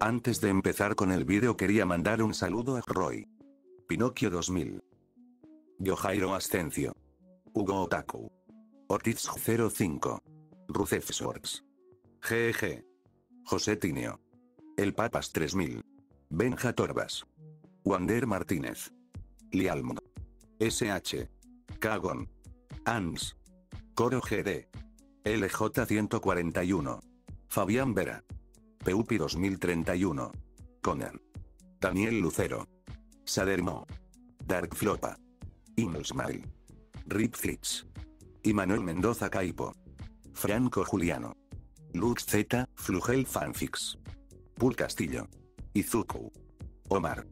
Antes de empezar con el vídeo quería mandar un saludo a Roy, Pinocchio 2000, Yohairo Ascencio, Hugo Otaku, Ortiz 05, Rucef Swords, GG, José Tinio, El Papas 3000, Benja Torbas, Wander Martínez, Lialmo, SH, Kagon, ANS, Coro GD, LJ 141, Fabián Vera, Peupi 2031, Conan, Daniel Lucero, Sadermo, Dark Flopa, Smile, Rip Flitz, Manuel Mendoza Caipo, Franco Juliano, Lux Z, Flugel Fanfix, Pul Castillo, Izuku, Omar.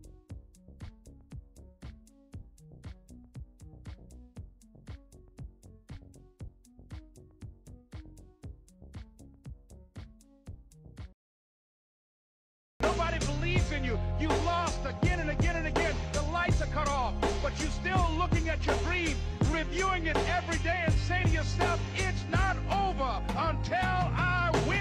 Nobody believes in you. You've lost again and again and again. The lights are cut off, but you're still looking at your dream, reviewing it every day and saying to yourself, it's not over until I win.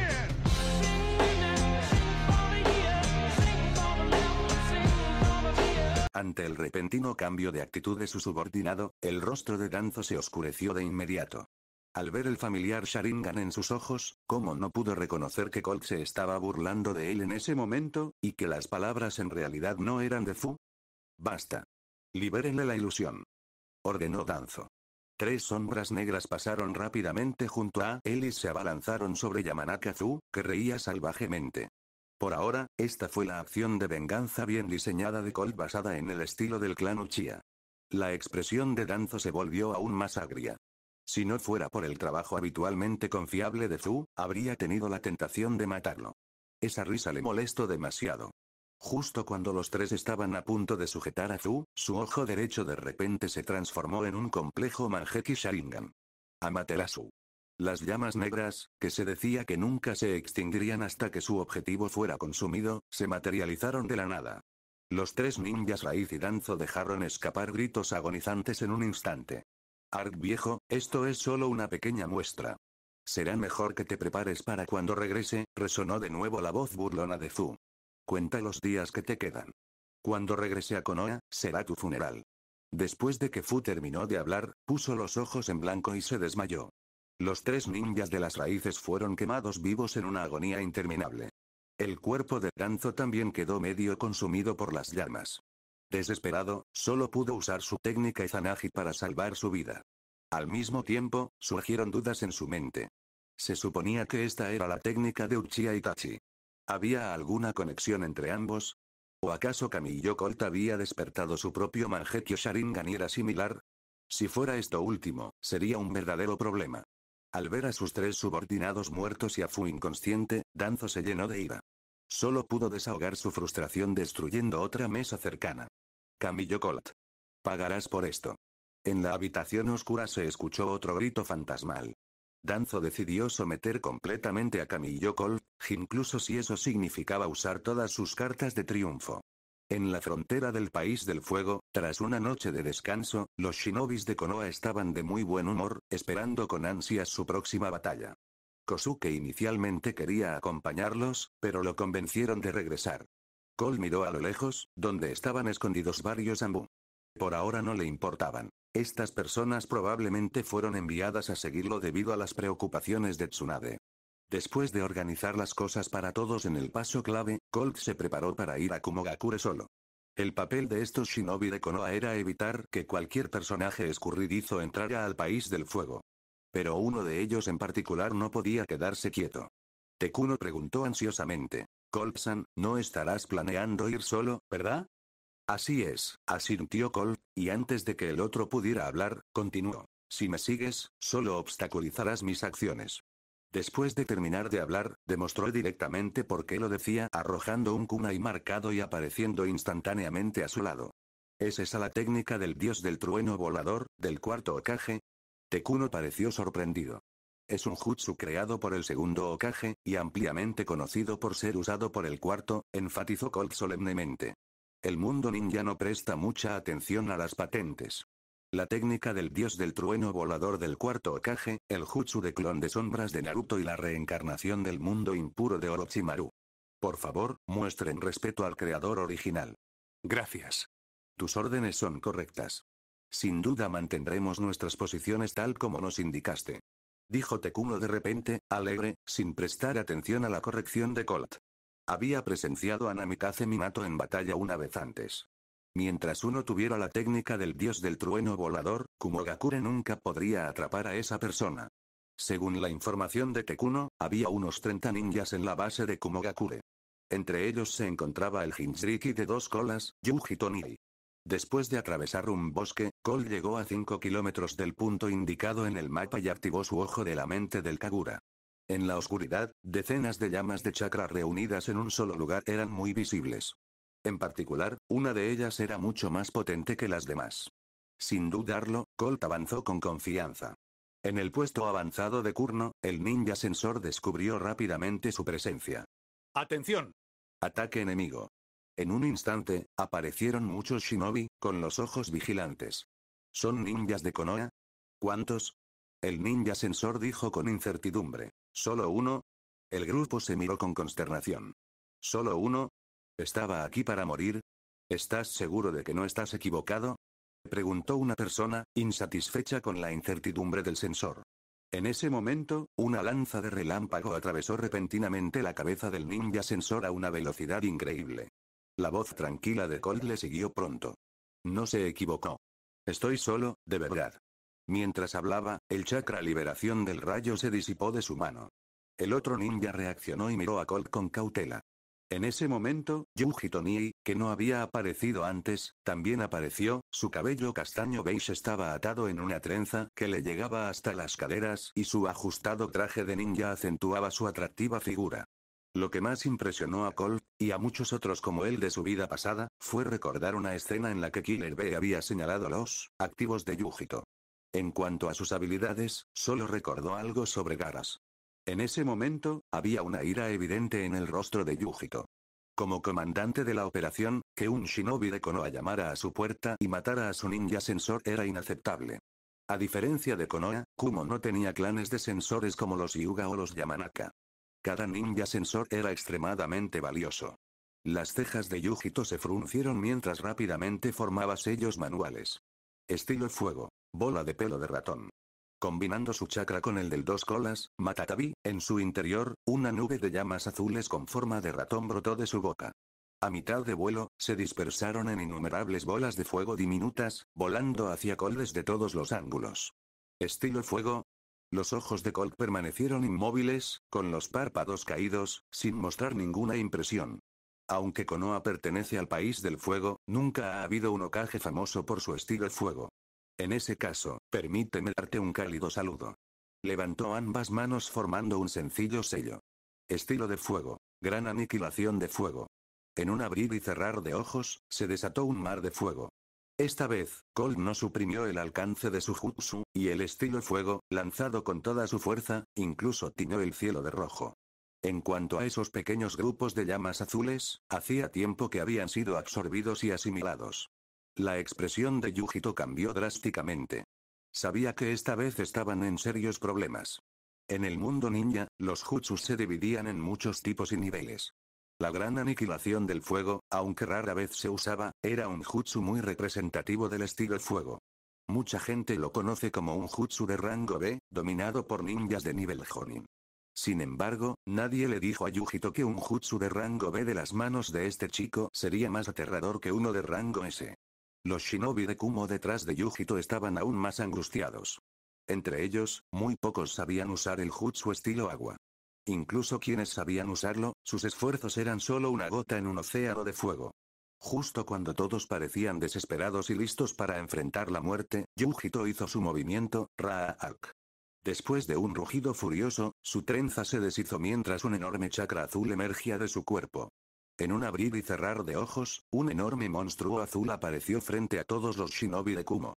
Ante el repentino cambio de actitud de su subordinado, el rostro de Danzo se oscureció de inmediato. Al ver el familiar Sharingan en sus ojos, ¿cómo no pudo reconocer que Colt se estaba burlando de él en ese momento, y que las palabras en realidad no eran de Fu? Basta. Libérenle la ilusión, ordenó Danzo. 3 sombras negras pasaron rápidamente junto a él y se abalanzaron sobre Yamanaka Zu, que reía salvajemente. Por ahora, esta fue la acción de venganza bien diseñada de Colt basada en el estilo del clan Uchiha. La expresión de Danzo se volvió aún más agria. Si no fuera por el trabajo habitualmente confiable de Zu, habría tenido la tentación de matarlo. Esa risa le molestó demasiado. Justo cuando los 3 estaban a punto de sujetar a Zu, su ojo derecho de repente se transformó en un complejo Mangekyou Sharingan. Amaterasu. Las llamas negras, que se decía que nunca se extinguirían hasta que su objetivo fuera consumido, se materializaron de la nada. Los 3 ninjas Raíz y Danzo dejaron escapar gritos agonizantes en un instante. Ark viejo, esto es solo una pequeña muestra. Será mejor que te prepares para cuando regrese, resonó de nuevo la voz burlona de Zu. Cuenta los días que te quedan. Cuando regrese a Konoha, será tu funeral. Después de que Fu terminó de hablar, puso los ojos en blanco y se desmayó. Los 3 ninjas de las raíces fueron quemados vivos en una agonía interminable. El cuerpo de Danzo también quedó medio consumido por las llamas. Desesperado, solo pudo usar su técnica Izanagi para salvar su vida. Al mismo tiempo, surgieron dudas en su mente. Se suponía que esta era la técnica de Uchiha Itachi. ¿Había alguna conexión entre ambos? ¿O acaso Kamiyo Colt había despertado su propio Mangekyou Sharingan y era similar? Si fuera esto último, sería un verdadero problema. Al ver a sus 3 subordinados muertos y a Fu inconsciente, Danzo se llenó de ira. Solo pudo desahogar su frustración destruyendo otra mesa cercana. Kamiyo Colt. Pagarás por esto. En la habitación oscura se escuchó otro grito fantasmal. Danzo decidió someter completamente a Kamiyo Colt, incluso si eso significaba usar todas sus cartas de triunfo. En la frontera del País del Fuego, tras una noche de descanso, los shinobis de Konoha estaban de muy buen humor, esperando con ansias su próxima batalla. Kosuke inicialmente quería acompañarlos, pero lo convencieron de regresar. Colt miró a lo lejos, donde estaban escondidos varios Anbu. Por ahora no le importaban. Estas personas probablemente fueron enviadas a seguirlo debido a las preocupaciones de Tsunade. Después de organizar las cosas para todos en el paso clave, Colt se preparó para ir a Kumogakure solo. El papel de estos shinobi de Konoha era evitar que cualquier personaje escurridizo entrara al País del Fuego. Pero uno de ellos en particular no podía quedarse quieto. Tekuno preguntó ansiosamente. Colt-san, no estarás planeando ir solo, ¿verdad? Así es, asintió Colt, y antes de que el otro pudiera hablar, continuó. Si me sigues, solo obstaculizarás mis acciones. Después de terminar de hablar, demostró directamente por qué lo decía, arrojando un kunai marcado y apareciendo instantáneamente a su lado. ¿Es esa la técnica del dios del trueno volador, del cuarto Hokage? Tekuno pareció sorprendido. Es un jutsu creado por el segundo Hokage, y ampliamente conocido por ser usado por el cuarto, enfatizó Colt solemnemente. El mundo ninja no presta mucha atención a las patentes. La técnica del dios del trueno volador del cuarto Hokage, el jutsu de clon de sombras de Naruto y la reencarnación del mundo impuro de Orochimaru. Por favor, muestren respeto al creador original. Gracias. Tus órdenes son correctas. Sin duda mantendremos nuestras posiciones tal como nos indicaste. Dijo Tekuno de repente, alegre, sin prestar atención a la corrección de Colt. Había presenciado a Namikaze Minato en batalla una vez antes. Mientras uno tuviera la técnica del dios del trueno volador, Kumogakure nunca podría atrapar a esa persona. Según la información de Tekuno, había unos 30 ninjas en la base de Kumogakure. Entre ellos se encontraba el Jinchuriki de 2 colas, Yuji Toniri. Después de atravesar un bosque, Colt llegó a 5 kilómetros del punto indicado en el mapa y activó su ojo de la mente del Kagura. En la oscuridad, decenas de llamas de chakra reunidas en un solo lugar eran muy visibles. En particular, una de ellas era mucho más potente que las demás. Sin dudarlo, Colt avanzó con confianza. En el puesto avanzado de Kurno, el ninja sensor descubrió rápidamente su presencia. ¡Atención! Ataque enemigo. En un instante, aparecieron muchos shinobi, con los ojos vigilantes. ¿Son ninjas de Konoha? ¿Cuántos? El ninja sensor dijo con incertidumbre. ¿Solo uno? El grupo se miró con consternación. ¿Solo uno? ¿Estaba aquí para morir? ¿Estás seguro de que no estás equivocado? Preguntó una persona, insatisfecha con la incertidumbre del sensor. En ese momento, una lanza de relámpago atravesó repentinamente la cabeza del ninja sensor a una velocidad increíble. La voz tranquila de Colt le siguió pronto. No se equivocó. Estoy solo, de verdad. Mientras hablaba, el chakra liberación del rayo se disipó de su mano. El otro ninja reaccionó y miró a Colt con cautela. En ese momento, Yuji Tonii, que no había aparecido antes, también apareció. Su cabello castaño beige estaba atado en una trenza que le llegaba hasta las caderas y su ajustado traje de ninja acentuaba su atractiva figura. Lo que más impresionó a Colt, y a muchos otros como él de su vida pasada, fue recordar una escena en la que Killer Bee había señalado los activos de Yujito. En cuanto a sus habilidades, solo recordó algo sobre Garas. En ese momento, había una ira evidente en el rostro de Yujito. Como comandante de la operación, que un shinobi de Konoha llamara a su puerta y matara a su ninja sensor era inaceptable. A diferencia de Konoha, Kumo no tenía clanes de sensores como los Hyuga o los Yamanaka. Cada ninja sensor era extremadamente valioso. Las cejas de Yujito se fruncieron mientras rápidamente formaba sellos manuales. Estilo fuego. Bola de pelo de ratón. Combinando su chakra con el del 2 colas, Matatabi, en su interior, una nube de llamas azules con forma de ratón brotó de su boca. A mitad de vuelo, se dispersaron en innumerables bolas de fuego diminutas, volando hacia Colt desde todos los ángulos. Estilo fuego. Los ojos de Colt permanecieron inmóviles, con los párpados caídos, sin mostrar ninguna impresión. Aunque Konoha pertenece al país del fuego, nunca ha habido un Hokage famoso por su estilo fuego. En ese caso, permíteme darte un cálido saludo. Levantó ambas manos formando un sencillo sello. Estilo de fuego. Gran aniquilación de fuego. En un abrir y cerrar de ojos, se desató un mar de fuego. Esta vez, Colt no suprimió el alcance de su jutsu, y el estilo fuego, lanzado con toda su fuerza, incluso tiñó el cielo de rojo. En cuanto a esos pequeños grupos de llamas azules, hacía tiempo que habían sido absorbidos y asimilados. La expresión de Yujito cambió drásticamente. Sabía que esta vez estaban en serios problemas. En el mundo ninja, los jutsus se dividían en muchos tipos y niveles. La gran aniquilación del fuego, aunque rara vez se usaba, era un jutsu muy representativo del estilo fuego. Mucha gente lo conoce como un jutsu de rango B, dominado por ninjas de nivel Jonin. Sin embargo, nadie le dijo a Yujito que un jutsu de rango B de las manos de este chico sería más aterrador que uno de rango S. Los shinobi de Kumo detrás de Yujito estaban aún más angustiados. Entre ellos, muy pocos sabían usar el jutsu estilo agua. Incluso quienes sabían usarlo, sus esfuerzos eran solo una gota en un océano de fuego. Justo cuando todos parecían desesperados y listos para enfrentar la muerte, Yujito hizo su movimiento, Raak. Después de un rugido furioso, su trenza se deshizo mientras un enorme chakra azul emergía de su cuerpo. En un abrir y cerrar de ojos, un enorme monstruo azul apareció frente a todos los shinobi de Kumo.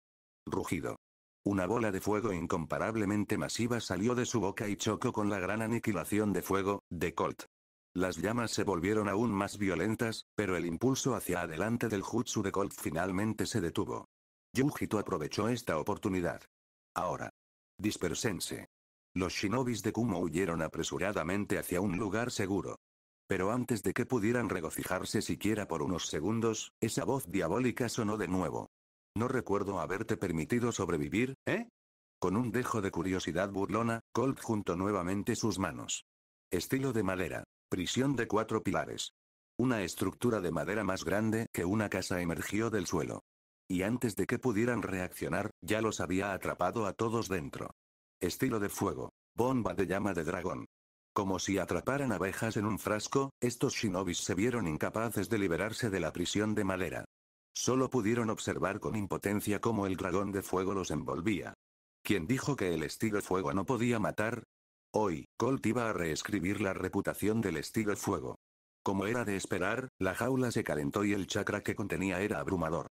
Rugido. Una bola de fuego incomparablemente masiva salió de su boca y chocó con la gran aniquilación de fuego, de Colt. Las llamas se volvieron aún más violentas, pero el impulso hacia adelante del jutsu de Colt finalmente se detuvo. Yujito aprovechó esta oportunidad. Ahora. Dispersense. Los shinobis de Kumo huyeron apresuradamente hacia un lugar seguro. Pero antes de que pudieran regocijarse siquiera por unos segundos, esa voz diabólica sonó de nuevo. No recuerdo haberte permitido sobrevivir, ¿eh? Con un dejo de curiosidad burlona, Colt juntó nuevamente sus manos. Estilo de madera. Prisión de 4 pilares. Una estructura de madera más grande que una casa emergió del suelo. Y antes de que pudieran reaccionar, ya los había atrapado a todos dentro. Estilo de fuego. Bomba de llama de dragón. Como si atraparan abejas en un frasco, estos shinobis se vieron incapaces de liberarse de la prisión de madera. Solo pudieron observar con impotencia cómo el dragón de fuego los envolvía. ¿Quién dijo que el estilo fuego no podía matar? Hoy, Colt iba a reescribir la reputación del estilo fuego. Como era de esperar, la jaula se calentó y el chakra que contenía era abrumador.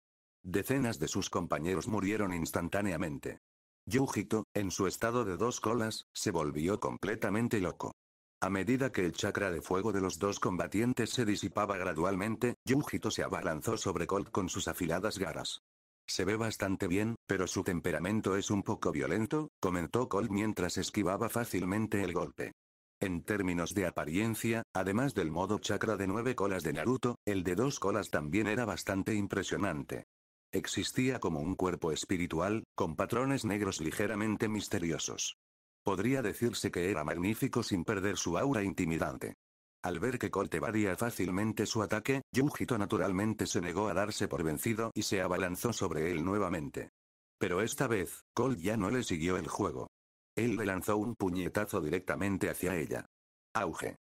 Decenas de sus compañeros murieron instantáneamente. Yujito, en su estado de 2 colas, se volvió completamente loco. A medida que el chakra de fuego de los 2 combatientes se disipaba gradualmente, Yujito se abalanzó sobre Colt con sus afiladas garras. Se ve bastante bien, pero su temperamento es un poco violento, comentó Colt mientras esquivaba fácilmente el golpe. En términos de apariencia, además del modo chakra de 9 colas de Naruto, el de 2 colas también era bastante impresionante. Existía como un cuerpo espiritual, con patrones negros ligeramente misteriosos. Podría decirse que era magnífico sin perder su aura intimidante. Al ver que Colt evadía fácilmente su ataque, Yujito naturalmente se negó a darse por vencido y se abalanzó sobre él nuevamente. Pero esta vez, Colt ya no le siguió el juego. Él le lanzó un puñetazo directamente hacia ella. Auge.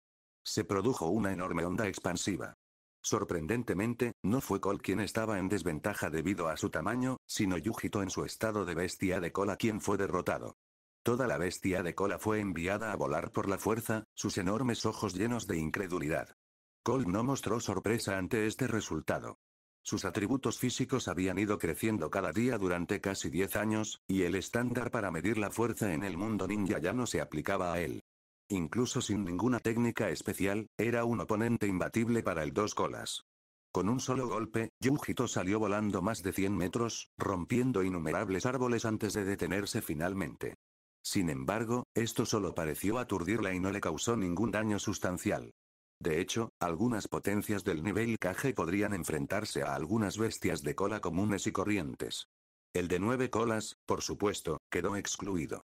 Se produjo una enorme onda expansiva. Sorprendentemente, no fue Colt quien estaba en desventaja debido a su tamaño, sino Yujito en su estado de bestia de cola quien fue derrotado. Toda la bestia de cola fue enviada a volar por la fuerza, sus enormes ojos llenos de incredulidad. Colt no mostró sorpresa ante este resultado. Sus atributos físicos habían ido creciendo cada día durante casi 10 años, y el estándar para medir la fuerza en el mundo ninja ya no se aplicaba a él. Incluso sin ninguna técnica especial, era un oponente imbatible para el 2 colas. Con un solo golpe, Yujito salió volando más de 100 metros, rompiendo innumerables árboles antes de detenerse finalmente. Sin embargo, esto solo pareció aturdirla y no le causó ningún daño sustancial. De hecho, algunas potencias del nivel Kage podrían enfrentarse a algunas bestias de cola comunes y corrientes. El de 9 colas, por supuesto, quedó excluido.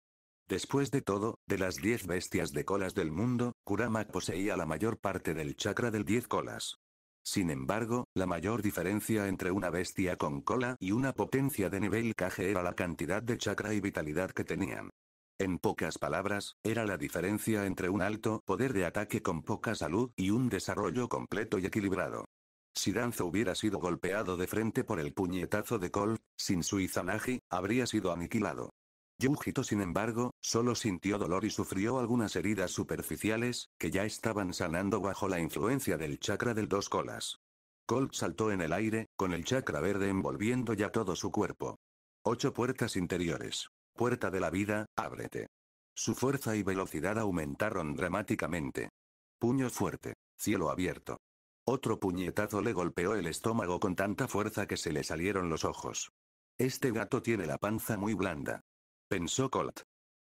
Después de todo, de las 10 bestias de colas del mundo, Kurama poseía la mayor parte del chakra del 10 colas. Sin embargo, la mayor diferencia entre una bestia con cola y una potencia de nivel Kage era la cantidad de chakra y vitalidad que tenían. En pocas palabras, era la diferencia entre un alto poder de ataque con poca salud y un desarrollo completo y equilibrado. Si Danzo hubiera sido golpeado de frente por el puñetazo de Colt, sin su Izanagi, habría sido aniquilado. Yujito sin embargo, solo sintió dolor y sufrió algunas heridas superficiales, que ya estaban sanando bajo la influencia del chakra del 2 colas. Colt saltó en el aire, con el chakra verde envolviendo ya todo su cuerpo. 8 puertas interiores. Puerta de la vida, ábrete. Su fuerza y velocidad aumentaron dramáticamente. Puño fuerte. Cielo abierto. Otro puñetazo le golpeó el estómago con tanta fuerza que se le salieron los ojos. Este gato tiene la panza muy blanda. Pensó Colt.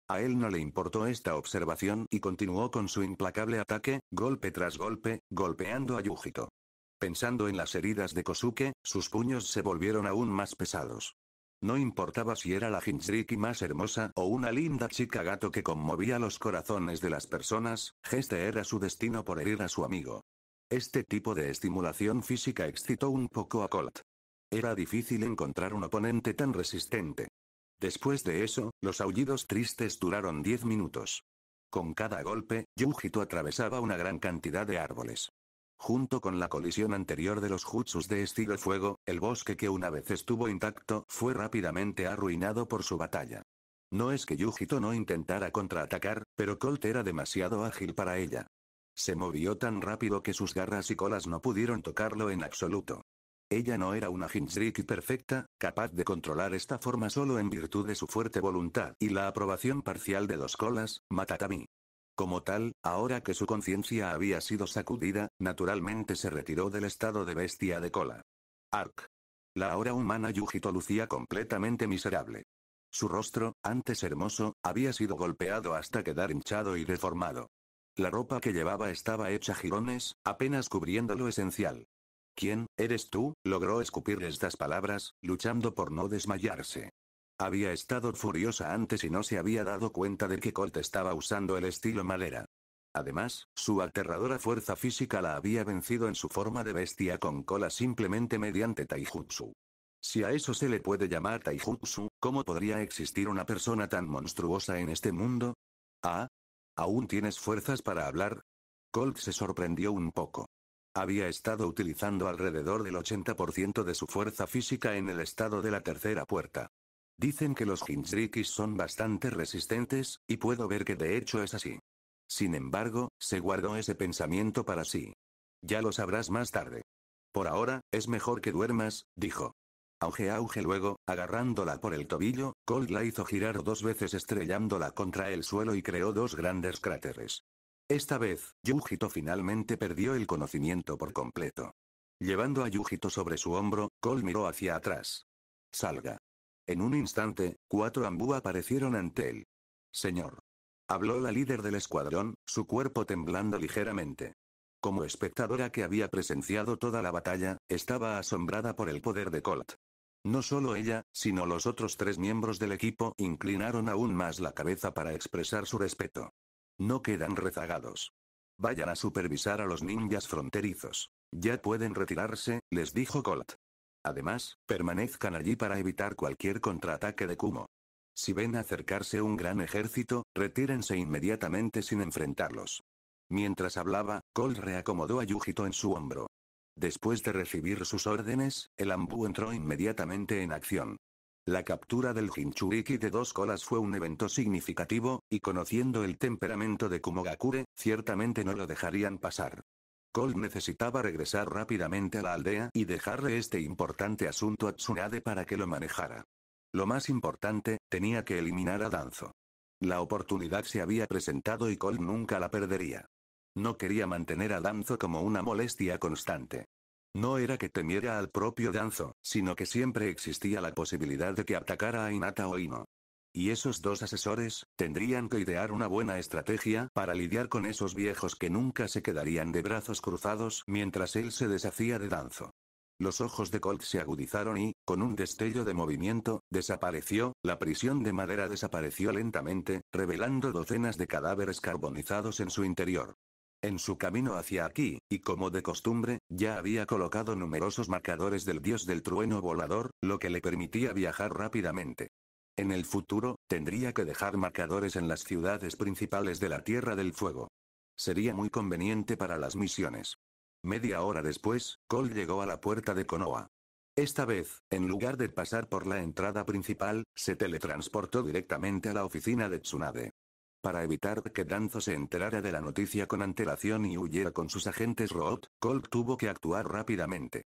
A él no le importó esta observación y continuó con su implacable ataque, golpe tras golpe, golpeando a Yujito. Pensando en las heridas de Kosuke, sus puños se volvieron aún más pesados. No importaba si era la Jinchuriki más hermosa o una linda chica gato que conmovía los corazones de las personas, este era su destino por herir a su amigo. Este tipo de estimulación física excitó un poco a Colt. Era difícil encontrar un oponente tan resistente. Después de eso, los aullidos tristes duraron 10 minutos. Con cada golpe, Yujito atravesaba una gran cantidad de árboles. Junto con la colisión anterior de los jutsus de estilo fuego, el bosque que una vez estuvo intacto fue rápidamente arruinado por su batalla. No es que Yujito no intentara contraatacar, pero Colt era demasiado ágil para ella. Se movió tan rápido que sus garras y colas no pudieron tocarlo en absoluto. Ella no era una Jinchuriki perfecta, capaz de controlar esta forma solo en virtud de su fuerte voluntad y la aprobación parcial de 2 colas, Matatami. Como tal, ahora que su conciencia había sido sacudida, naturalmente se retiró del estado de bestia de cola. Ark. La ahora humana Yujito lucía completamente miserable. Su rostro, antes hermoso, había sido golpeado hasta quedar hinchado y deformado. La ropa que llevaba estaba hecha jirones, apenas cubriendo lo esencial. ¿Quién, eres tú?, logró escupir estas palabras, luchando por no desmayarse. Había estado furiosa antes y no se había dado cuenta de que Colt estaba usando el estilo madera. Además, su aterradora fuerza física la había vencido en su forma de bestia con cola simplemente mediante taijutsu. Si a eso se le puede llamar taijutsu, ¿cómo podría existir una persona tan monstruosa en este mundo? ¿Ah? ¿Aún tienes fuerzas para hablar? Colt se sorprendió un poco. Había estado utilizando alrededor del 80% de su fuerza física en el estado de la tercera puerta. Dicen que los Jinchurikis son bastante resistentes, y puedo ver que de hecho es así. Sin embargo, se guardó ese pensamiento para sí. Ya lo sabrás más tarde. Por ahora, es mejor que duermas, dijo. Auge luego, agarrándola por el tobillo, Colt la hizo girar 2 veces estrellándola contra el suelo y creó 2 grandes cráteres. Esta vez, Yujito finalmente perdió el conocimiento por completo. Llevando a Yujito sobre su hombro, Colt miró hacia atrás. Salga. En un instante, 4 Anbu aparecieron ante él. Señor. Habló la líder del escuadrón, su cuerpo temblando ligeramente. Como espectadora que había presenciado toda la batalla, estaba asombrada por el poder de Colt. No solo ella, sino los otros 3 miembros del equipo inclinaron aún más la cabeza para expresar su respeto. No quedan rezagados. Vayan a supervisar a los ninjas fronterizos. Ya pueden retirarse, les dijo Colt. Además, permanezcan allí para evitar cualquier contraataque de Kumo. Si ven acercarse un gran ejército, retírense inmediatamente sin enfrentarlos. Mientras hablaba, Colt reacomodó a Yujito en su hombro. Después de recibir sus órdenes, el Anbu entró inmediatamente en acción. La captura del Jinchuriki de 2 colas fue un evento significativo, y conociendo el temperamento de Kumogakure, ciertamente no lo dejarían pasar. Colt necesitaba regresar rápidamente a la aldea y dejarle este importante asunto a Tsunade para que lo manejara. Lo más importante, tenía que eliminar a Danzo. La oportunidad se había presentado y Colt nunca la perdería. No quería mantener a Danzo como una molestia constante. No era que temiera al propio Danzo, sino que siempre existía la posibilidad de que atacara a Hinata o Ino. Y esos 2 asesores, tendrían que idear una buena estrategia para lidiar con esos viejos que nunca se quedarían de brazos cruzados mientras él se deshacía de Danzo. Los ojos de Colt se agudizaron y, con un destello de movimiento, desapareció, la prisión de madera desapareció lentamente, revelando docenas de cadáveres carbonizados en su interior. En su camino hacia aquí, y como de costumbre, ya había colocado numerosos marcadores del dios del trueno volador, lo que le permitía viajar rápidamente. En el futuro, tendría que dejar marcadores en las ciudades principales de la Tierra del Fuego. Sería muy conveniente para las misiones. Media hora después, Colt llegó a la puerta de Konoha. Esta vez, en lugar de pasar por la entrada principal, se teletransportó directamente a la oficina de Tsunade. Para evitar que Danzo se enterara de la noticia con antelación y huyera con sus agentes Root, Colt tuvo que actuar rápidamente.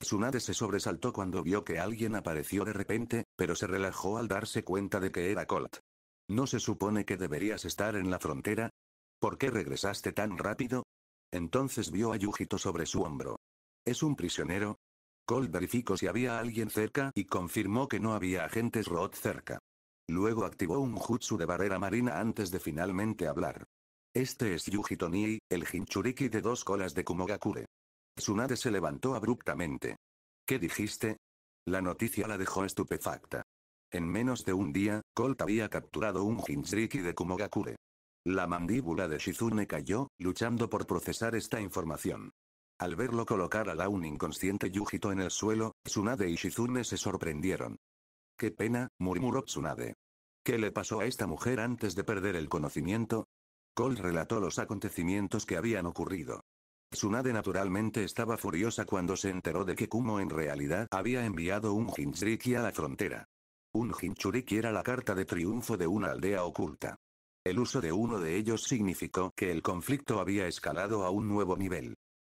Tsunade se sobresaltó cuando vio que alguien apareció de repente, pero se relajó al darse cuenta de que era Colt. ¿No se supone que deberías estar en la frontera? ¿Por qué regresaste tan rápido? Entonces vio a Yujito sobre su hombro. ¿Es un prisionero? Colt verificó si había alguien cerca y confirmó que no había agentes Root cerca. Luego activó un jutsu de barrera marina antes de finalmente hablar. Este es Yujito Nii, el Jinchuriki de 2 colas de Kumogakure. Tsunade se levantó abruptamente. ¿Qué dijiste? La noticia la dejó estupefacta. En menos de un día, Colt había capturado un Jinchuriki de Kumogakure. La mandíbula de Shizune cayó, luchando por procesar esta información. Al verlo colocar a un inconsciente Yujito en el suelo, Tsunade y Shizune se sorprendieron. «Qué pena», murmuró Tsunade. «¿Qué le pasó a esta mujer antes de perder el conocimiento?» Colt relató los acontecimientos que habían ocurrido. Tsunade naturalmente estaba furiosa cuando se enteró de que Kumo en realidad había enviado un Jinchuriki a la frontera. Un Jinchuriki era la carta de triunfo de una aldea oculta. El uso de uno de ellos significó que el conflicto había escalado a un nuevo nivel.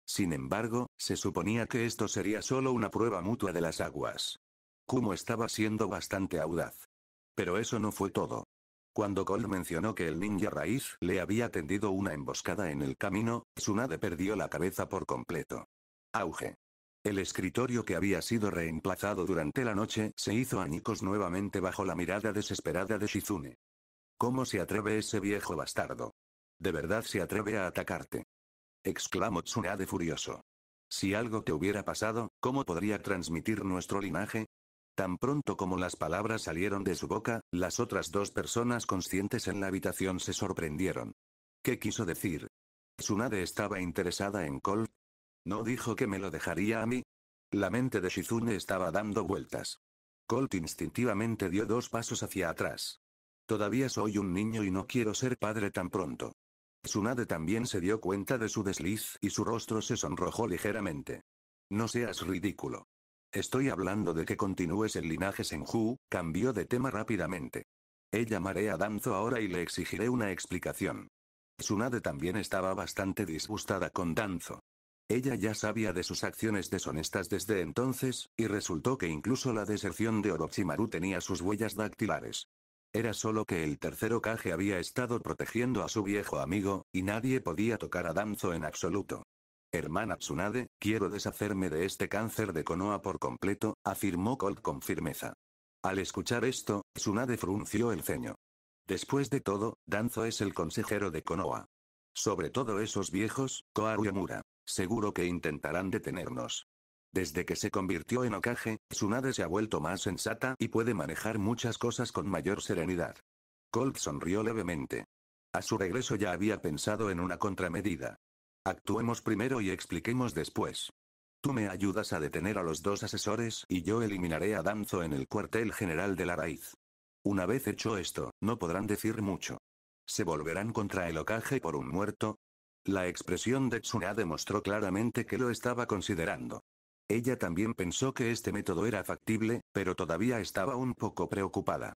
Sin embargo, se suponía que esto sería solo una prueba mutua de las aguas. Kumo estaba siendo bastante audaz. Pero eso no fue todo. Cuando Colt mencionó que el ninja raíz le había tendido una emboscada en el camino, Tsunade perdió la cabeza por completo. Auge. El escritorio que había sido reemplazado durante la noche se hizo añicos nuevamente bajo la mirada desesperada de Shizune. ¿Cómo se atreve ese viejo bastardo? ¿De verdad se atreve a atacarte?, exclamó Tsunade furioso. Si algo te hubiera pasado, ¿cómo podría transmitir nuestro linaje? Tan pronto como las palabras salieron de su boca, las otras dos personas conscientes en la habitación se sorprendieron. ¿Qué quiso decir? ¿Tsunade estaba interesada en Colt? ¿No dijo que me lo dejaría a mí? La mente de Shizune estaba dando vueltas. Colt instintivamente dio 2 pasos hacia atrás. Todavía soy un niño y no quiero ser padre tan pronto. Tsunade también se dio cuenta de su desliz y su rostro se sonrojó ligeramente. No seas ridículo. Estoy hablando de que continúes el linaje Senju, cambió de tema rápidamente. Llamaré a Danzo ahora y le exigiré una explicación. Tsunade también estaba bastante disgustada con Danzo. Ella ya sabía de sus acciones deshonestas desde entonces, y resultó que incluso la deserción de Orochimaru tenía sus huellas dactilares. Era solo que el tercer Hokage había estado protegiendo a su viejo amigo, y nadie podía tocar a Danzo en absoluto. Hermana Tsunade, quiero deshacerme de este cáncer de Konoha por completo, afirmó Colt con firmeza. Al escuchar esto, Tsunade frunció el ceño. Después de todo, Danzo es el consejero de Konoha. Sobre todo esos viejos, Koharu y Omura. Seguro que intentarán detenernos. Desde que se convirtió en Hokage, Tsunade se ha vuelto más sensata y puede manejar muchas cosas con mayor serenidad. Colt sonrió levemente. A su regreso ya había pensado en una contramedida. Actuemos primero y expliquemos después. Tú me ayudas a detener a los 2 asesores y yo eliminaré a Danzo en el cuartel general de la raíz. Una vez hecho esto, no podrán decir mucho. ¿Se volverán contra el Hokage por un muerto? La expresión de Tsunade mostró claramente que lo estaba considerando. Ella también pensó que este método era factible, pero todavía estaba un poco preocupada.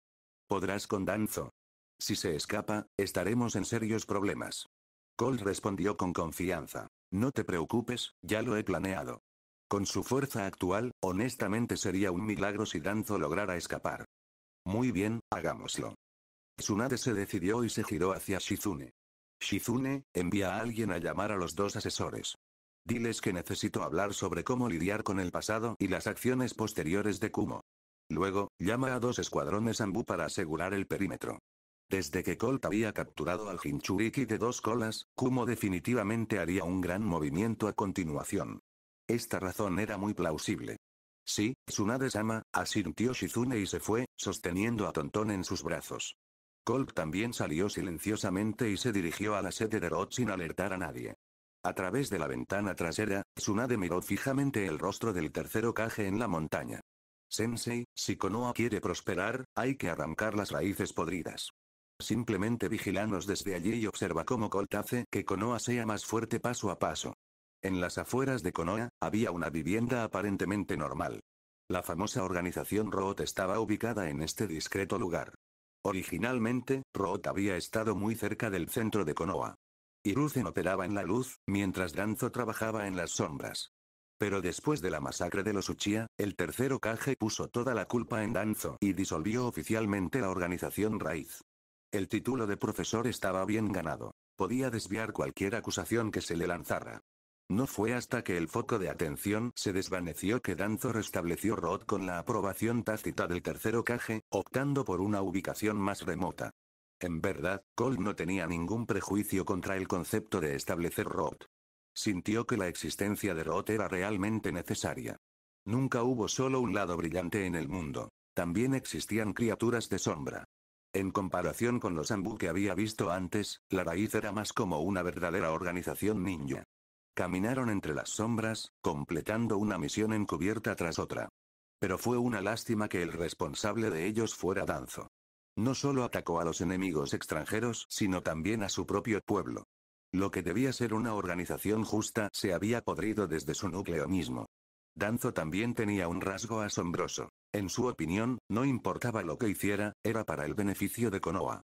¿Podrás con Danzo? Si se escapa, estaremos en serios problemas. Colt respondió con confianza. No te preocupes, ya lo he planeado. Con su fuerza actual, honestamente sería un milagro si Danzo lograra escapar. Muy bien, hagámoslo. Tsunade se decidió y se giró hacia Shizune. Shizune, envía a alguien a llamar a los 2 asesores. Diles que necesito hablar sobre cómo lidiar con el pasado y las acciones posteriores de Kumo. Luego, llama a 2 escuadrones Anbu para asegurar el perímetro. Desde que Colt había capturado al Jinchuriki de 2 colas, Kumo definitivamente haría un gran movimiento a continuación. Esta razón era muy plausible. Sí, Tsunade-sama, asintió Shizune y se fue, sosteniendo a Tonton en sus brazos. Colt también salió silenciosamente y se dirigió a la sede de Roth sin alertar a nadie. A través de la ventana trasera, Tsunade miró fijamente el rostro del tercer Hokage en la montaña. Sensei, si Konoha quiere prosperar, hay que arrancar las raíces podridas. Simplemente vigilanos desde allí y observa cómo Colt hace que Konoha sea más fuerte paso a paso. En las afueras de Konoha, había una vivienda aparentemente normal. La famosa organización Roth estaba ubicada en este discreto lugar. Originalmente, Roth había estado muy cerca del centro de Konoha. Hiruzen operaba en la luz, mientras Danzo trabajaba en las sombras. Pero después de la masacre de los Uchiha, el tercer Hokage puso toda la culpa en Danzo y disolvió oficialmente la organización raíz. El título de profesor estaba bien ganado. Podía desviar cualquier acusación que se le lanzara. No fue hasta que el foco de atención se desvaneció que Danzo restableció Roth con la aprobación tácita del tercer Hokage, optando por una ubicación más remota. En verdad, Colt no tenía ningún prejuicio contra el concepto de establecer Roth. Sintió que la existencia de Roth era realmente necesaria. Nunca hubo solo un lado brillante en el mundo. También existían criaturas de sombra. En comparación con los Anbu que había visto antes, la raíz era más como una verdadera organización ninja. Caminaron entre las sombras, completando una misión encubierta tras otra. Pero fue una lástima que el responsable de ellos fuera Danzo. No solo atacó a los enemigos extranjeros, sino también a su propio pueblo. Lo que debía ser una organización justa se había podrido desde su núcleo mismo. Danzo también tenía un rasgo asombroso. En su opinión, no importaba lo que hiciera, era para el beneficio de Konoha.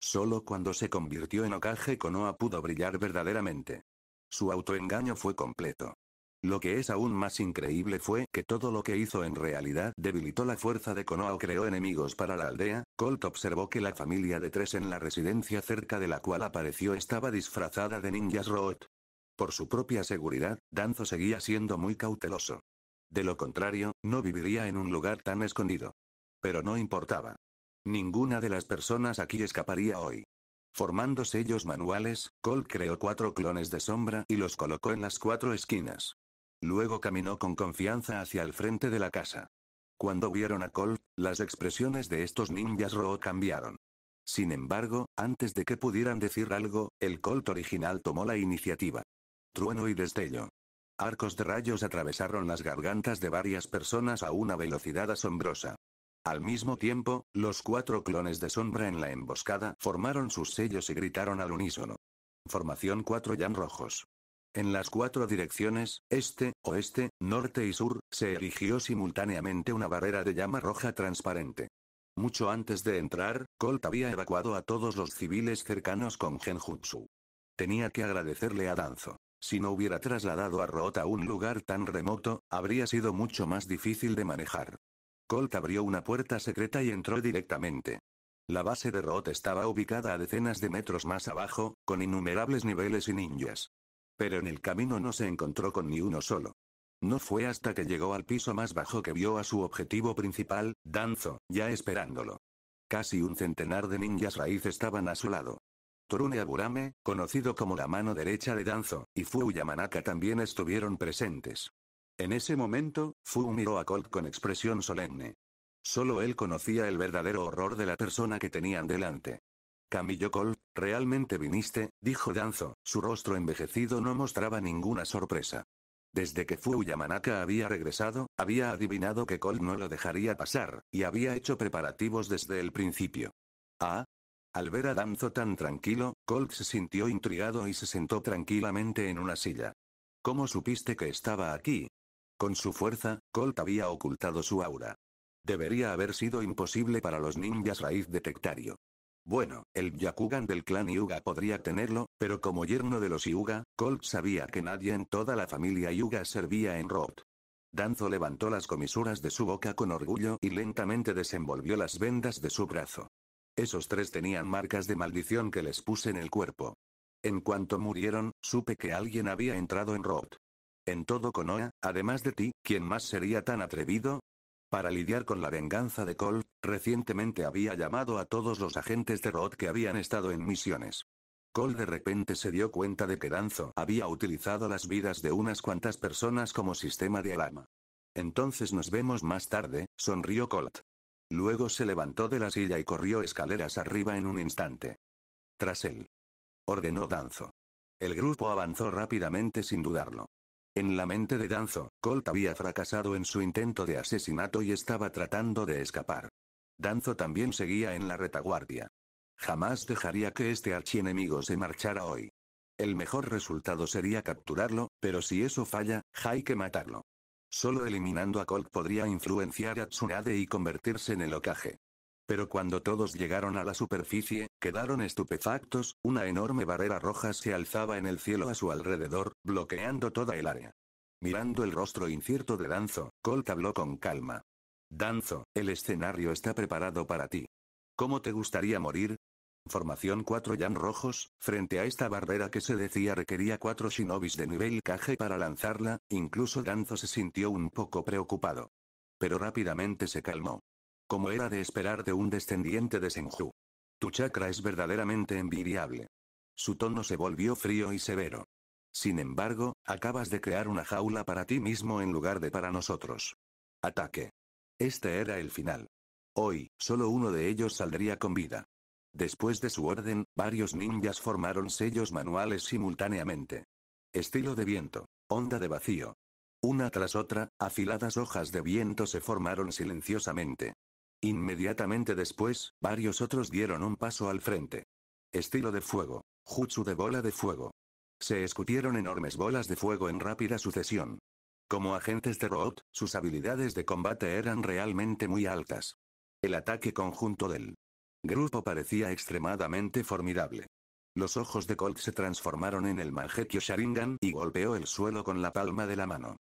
Solo cuando se convirtió en Hokage Konoha pudo brillar verdaderamente. Su autoengaño fue completo. Lo que es aún más increíble fue que todo lo que hizo en realidad debilitó la fuerza de Konoha o creó enemigos para la aldea. Colt observó que la familia de 3 en la residencia cerca de la cual apareció estaba disfrazada de ninjas Roth. Por su propia seguridad, Danzo seguía siendo muy cauteloso. De lo contrario, no viviría en un lugar tan escondido. Pero no importaba. Ninguna de las personas aquí escaparía hoy. Formando sellos manuales, Colt creó 4 clones de sombra y los colocó en las 4 esquinas. Luego caminó con confianza hacia el frente de la casa. Cuando vieron a Colt, las expresiones de estos ninjas Road cambiaron. Sin embargo, antes de que pudieran decir algo, el Colt original tomó la iniciativa. Trueno y destello. Arcos de rayos atravesaron las gargantas de varias personas a una velocidad asombrosa. Al mismo tiempo, los 4 clones de sombra en la emboscada formaron sus sellos y gritaron al unísono. Formación 4 Yan rojos. En las 4 direcciones, este, oeste, norte y sur, se erigió simultáneamente una barrera de llama roja transparente. Mucho antes de entrar, Colt había evacuado a todos los civiles cercanos con genjutsu. Tenía que agradecerle a Danzo. Si no hubiera trasladado a Root a un lugar tan remoto, habría sido mucho más difícil de manejar. Colt abrió una puerta secreta y entró directamente. La base de Root estaba ubicada a decenas de metros más abajo, con innumerables niveles y ninjas. Pero en el camino no se encontró con ni uno solo. No fue hasta que llegó al piso más bajo que vio a su objetivo principal, Danzo, ya esperándolo. Casi un centenar de ninjas raíz estaban a su lado. Torune Aburame, conocido como la mano derecha de Danzo, y Fu Yamanaka también estuvieron presentes. En ese momento, Fu miró a Colt con expresión solemne. Solo él conocía el verdadero horror de la persona que tenían delante. Camillo Colt, ¿realmente viniste?, dijo Danzo, su rostro envejecido no mostraba ninguna sorpresa. Desde que Fu Yamanaka había regresado, había adivinado que Colt no lo dejaría pasar, y había hecho preparativos desde el principio. ¿Ah? Al ver a Danzo tan tranquilo, Colt se sintió intrigado y se sentó tranquilamente en una silla. ¿Cómo supiste que estaba aquí? Con su fuerza, Colt había ocultado su aura. Debería haber sido imposible para los ninjas raíz detectarlo. Bueno, el Byakugan del clan Hyuga podría tenerlo, pero como yerno de los Hyuga, Colt sabía que nadie en toda la familia Hyuga servía en Root. Danzo levantó las comisuras de su boca con orgullo y lentamente desenvolvió las vendas de su brazo. Esos 3 tenían marcas de maldición que les puse en el cuerpo. En cuanto murieron, supe que alguien había entrado en Root. En todo Konoha, además de ti, ¿quién más sería tan atrevido? Para lidiar con la venganza de Colt, recientemente había llamado a todos los agentes de Root que habían estado en misiones. Colt de repente se dio cuenta de que Danzo había utilizado las vidas de unas cuantas personas como sistema de alarma. Entonces nos vemos más tarde, sonrió Colt. Luego se levantó de la silla y corrió escaleras arriba en un instante. Tras él, ordenó Danzo. El grupo avanzó rápidamente sin dudarlo. En la mente de Danzo, Colt había fracasado en su intento de asesinato y estaba tratando de escapar. Danzo también seguía en la retaguardia. Jamás dejaría que este archienemigo se marchara hoy. El mejor resultado sería capturarlo, pero si eso falla, hay que matarlo. Solo eliminando a Colt podría influenciar a Tsunade y convertirse en el Hokage. Pero cuando todos llegaron a la superficie, quedaron estupefactos, una enorme barrera roja se alzaba en el cielo a su alrededor, bloqueando toda el área. Mirando el rostro incierto de Danzo, Colt habló con calma. Danzo, el escenario está preparado para ti. ¿Cómo te gustaría morir? Formación 4 Yan rojos, frente a esta barrera que se decía requería 4 shinobis de nivel Kage para lanzarla, incluso Danzo se sintió un poco preocupado. Pero rápidamente se calmó. Como era de esperar de un descendiente de Senju. Tu chakra es verdaderamente envidiable. Su tono se volvió frío y severo. Sin embargo, acabas de crear una jaula para ti mismo en lugar de para nosotros. Ataque. Este era el final. Hoy, solo uno de ellos saldría con vida. Después de su orden, varios ninjas formaron sellos manuales simultáneamente. Estilo de viento. Onda de vacío. Una tras otra, afiladas hojas de viento se formaron silenciosamente. Inmediatamente después, varios otros dieron un paso al frente. Estilo de fuego. Jutsu de bola de fuego. Se escupieron enormes bolas de fuego en rápida sucesión. Como agentes de Root, sus habilidades de combate eran realmente muy altas. El ataque conjunto del grupo parecía extremadamente formidable. Los ojos de Colt se transformaron en el Mangekyo Sharingan y golpeó el suelo con la palma de la mano.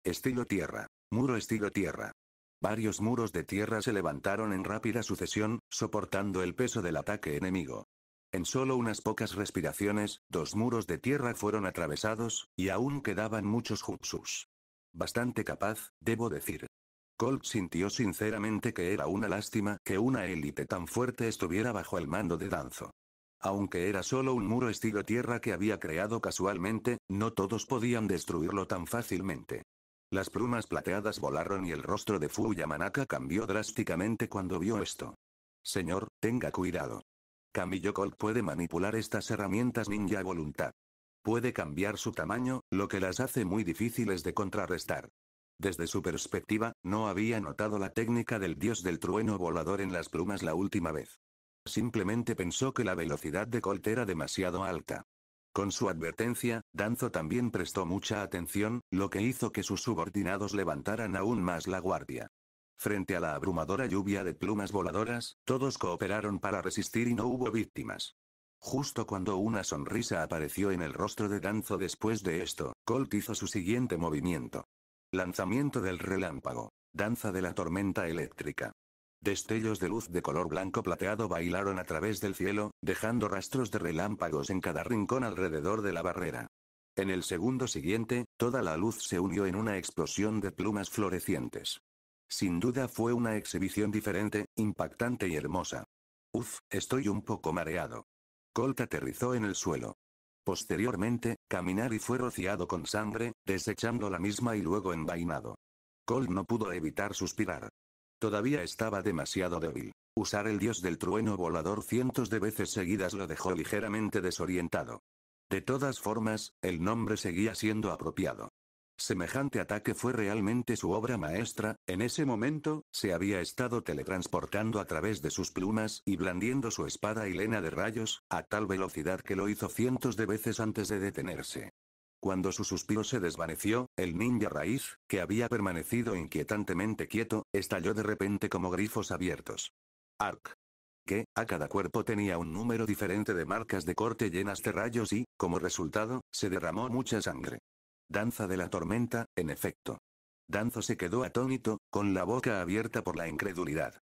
Estilo tierra. Muro estilo tierra. Varios muros de tierra se levantaron en rápida sucesión, soportando el peso del ataque enemigo. En solo unas pocas respiraciones, 2 muros de tierra fueron atravesados, y aún quedaban muchos jutsus. Bastante capaz, debo decir. Colt sintió sinceramente que era una lástima que una élite tan fuerte estuviera bajo el mando de Danzo. Aunque era solo un muro estilo tierra que había creado casualmente, no todos podían destruirlo tan fácilmente. Las plumas plateadas volaron y el rostro de Fu Yamanaka cambió drásticamente cuando vio esto. Señor, tenga cuidado. Kamiyo Colt puede manipular estas herramientas ninja a voluntad. Puede cambiar su tamaño, lo que las hace muy difíciles de contrarrestar. Desde su perspectiva, no había notado la técnica del dios del trueno volador en las plumas la última vez. Simplemente pensó que la velocidad de Colt era demasiado alta. Con su advertencia, Danzo también prestó mucha atención, lo que hizo que sus subordinados levantaran aún más la guardia. Frente a la abrumadora lluvia de plumas voladoras, todos cooperaron para resistir y no hubo víctimas. Justo cuando una sonrisa apareció en el rostro de Danzo después de esto, Colt hizo su siguiente movimiento. Lanzamiento del relámpago. Danza de la tormenta eléctrica. Destellos de luz de color blanco plateado bailaron a través del cielo, dejando rastros de relámpagos en cada rincón alrededor de la barrera. En el segundo siguiente, toda la luz se unió en una explosión de plumas florecientes. Sin duda fue una exhibición diferente, impactante y hermosa. Estoy un poco mareado. Colt aterrizó en el suelo. Posteriormente, Kaminari fue rociado con sangre, desechando la misma y luego envainado. Colt no pudo evitar suspirar. Todavía estaba demasiado débil. Usar el dios del trueno volador cientos de veces seguidas lo dejó ligeramente desorientado. De todas formas, el nombre seguía siendo apropiado. Semejante ataque fue realmente su obra maestra. En ese momento, se había estado teletransportando a través de sus plumas y blandiendo su espada hilena de rayos, a tal velocidad que lo hizo cientos de veces antes de detenerse. Cuando su suspiro se desvaneció, el ninja raíz, que había permanecido inquietantemente quieto, estalló de repente como grifos abiertos. Arc. Que, a cada cuerpo tenía un número diferente de marcas de corte llenas de rayos y, como resultado, se derramó mucha sangre. Danza de la tormenta, en efecto. Danzo se quedó atónito, con la boca abierta por la incredulidad.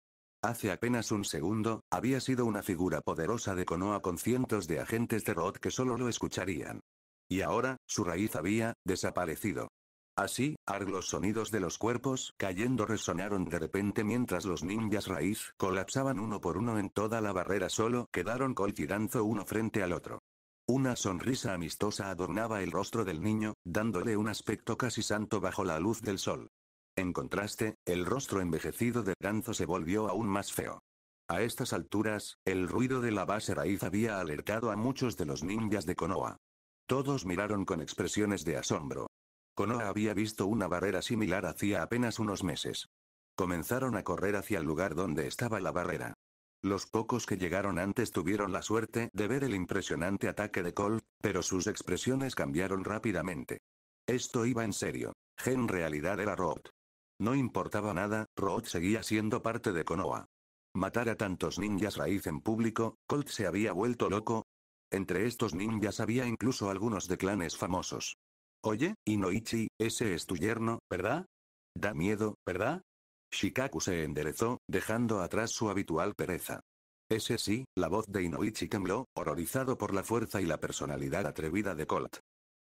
Hace apenas un segundo, había sido una figura poderosa de Konoha con cientos de agentes de Road que solo lo escucharían. Y ahora, su raíz había desaparecido. Así, los sonidos de los cuerpos cayendo resonaron de repente mientras los ninjas raíz colapsaban uno por uno en toda la barrera. Solo quedaron Colt y Danzo uno frente al otro. Una sonrisa amistosa adornaba el rostro del niño, dándole un aspecto casi santo bajo la luz del sol. En contraste, el rostro envejecido de Danzo se volvió aún más feo. A estas alturas, el ruido de la base raíz había alertado a muchos de los ninjas de Konoha. Todos miraron con expresiones de asombro. Konoha había visto una barrera similar hacía apenas unos meses. Comenzaron a correr hacia el lugar donde estaba la barrera. Los pocos que llegaron antes tuvieron la suerte de ver el impresionante ataque de Colt, pero sus expresiones cambiaron rápidamente. Esto iba en serio. En realidad era Road. No importaba nada, Road seguía siendo parte de Konoha. Matar a tantos ninjas raíz en público, Colt se había vuelto loco. Entre estos ninjas había incluso algunos de clanes famosos. Oye, Inoichi, ese es tu yerno, ¿verdad? Da miedo, ¿verdad? Shikaku se enderezó, dejando atrás su habitual pereza. Ese sí, la voz de Inoichi tembló, horrorizado por la fuerza y la personalidad atrevida de Colt.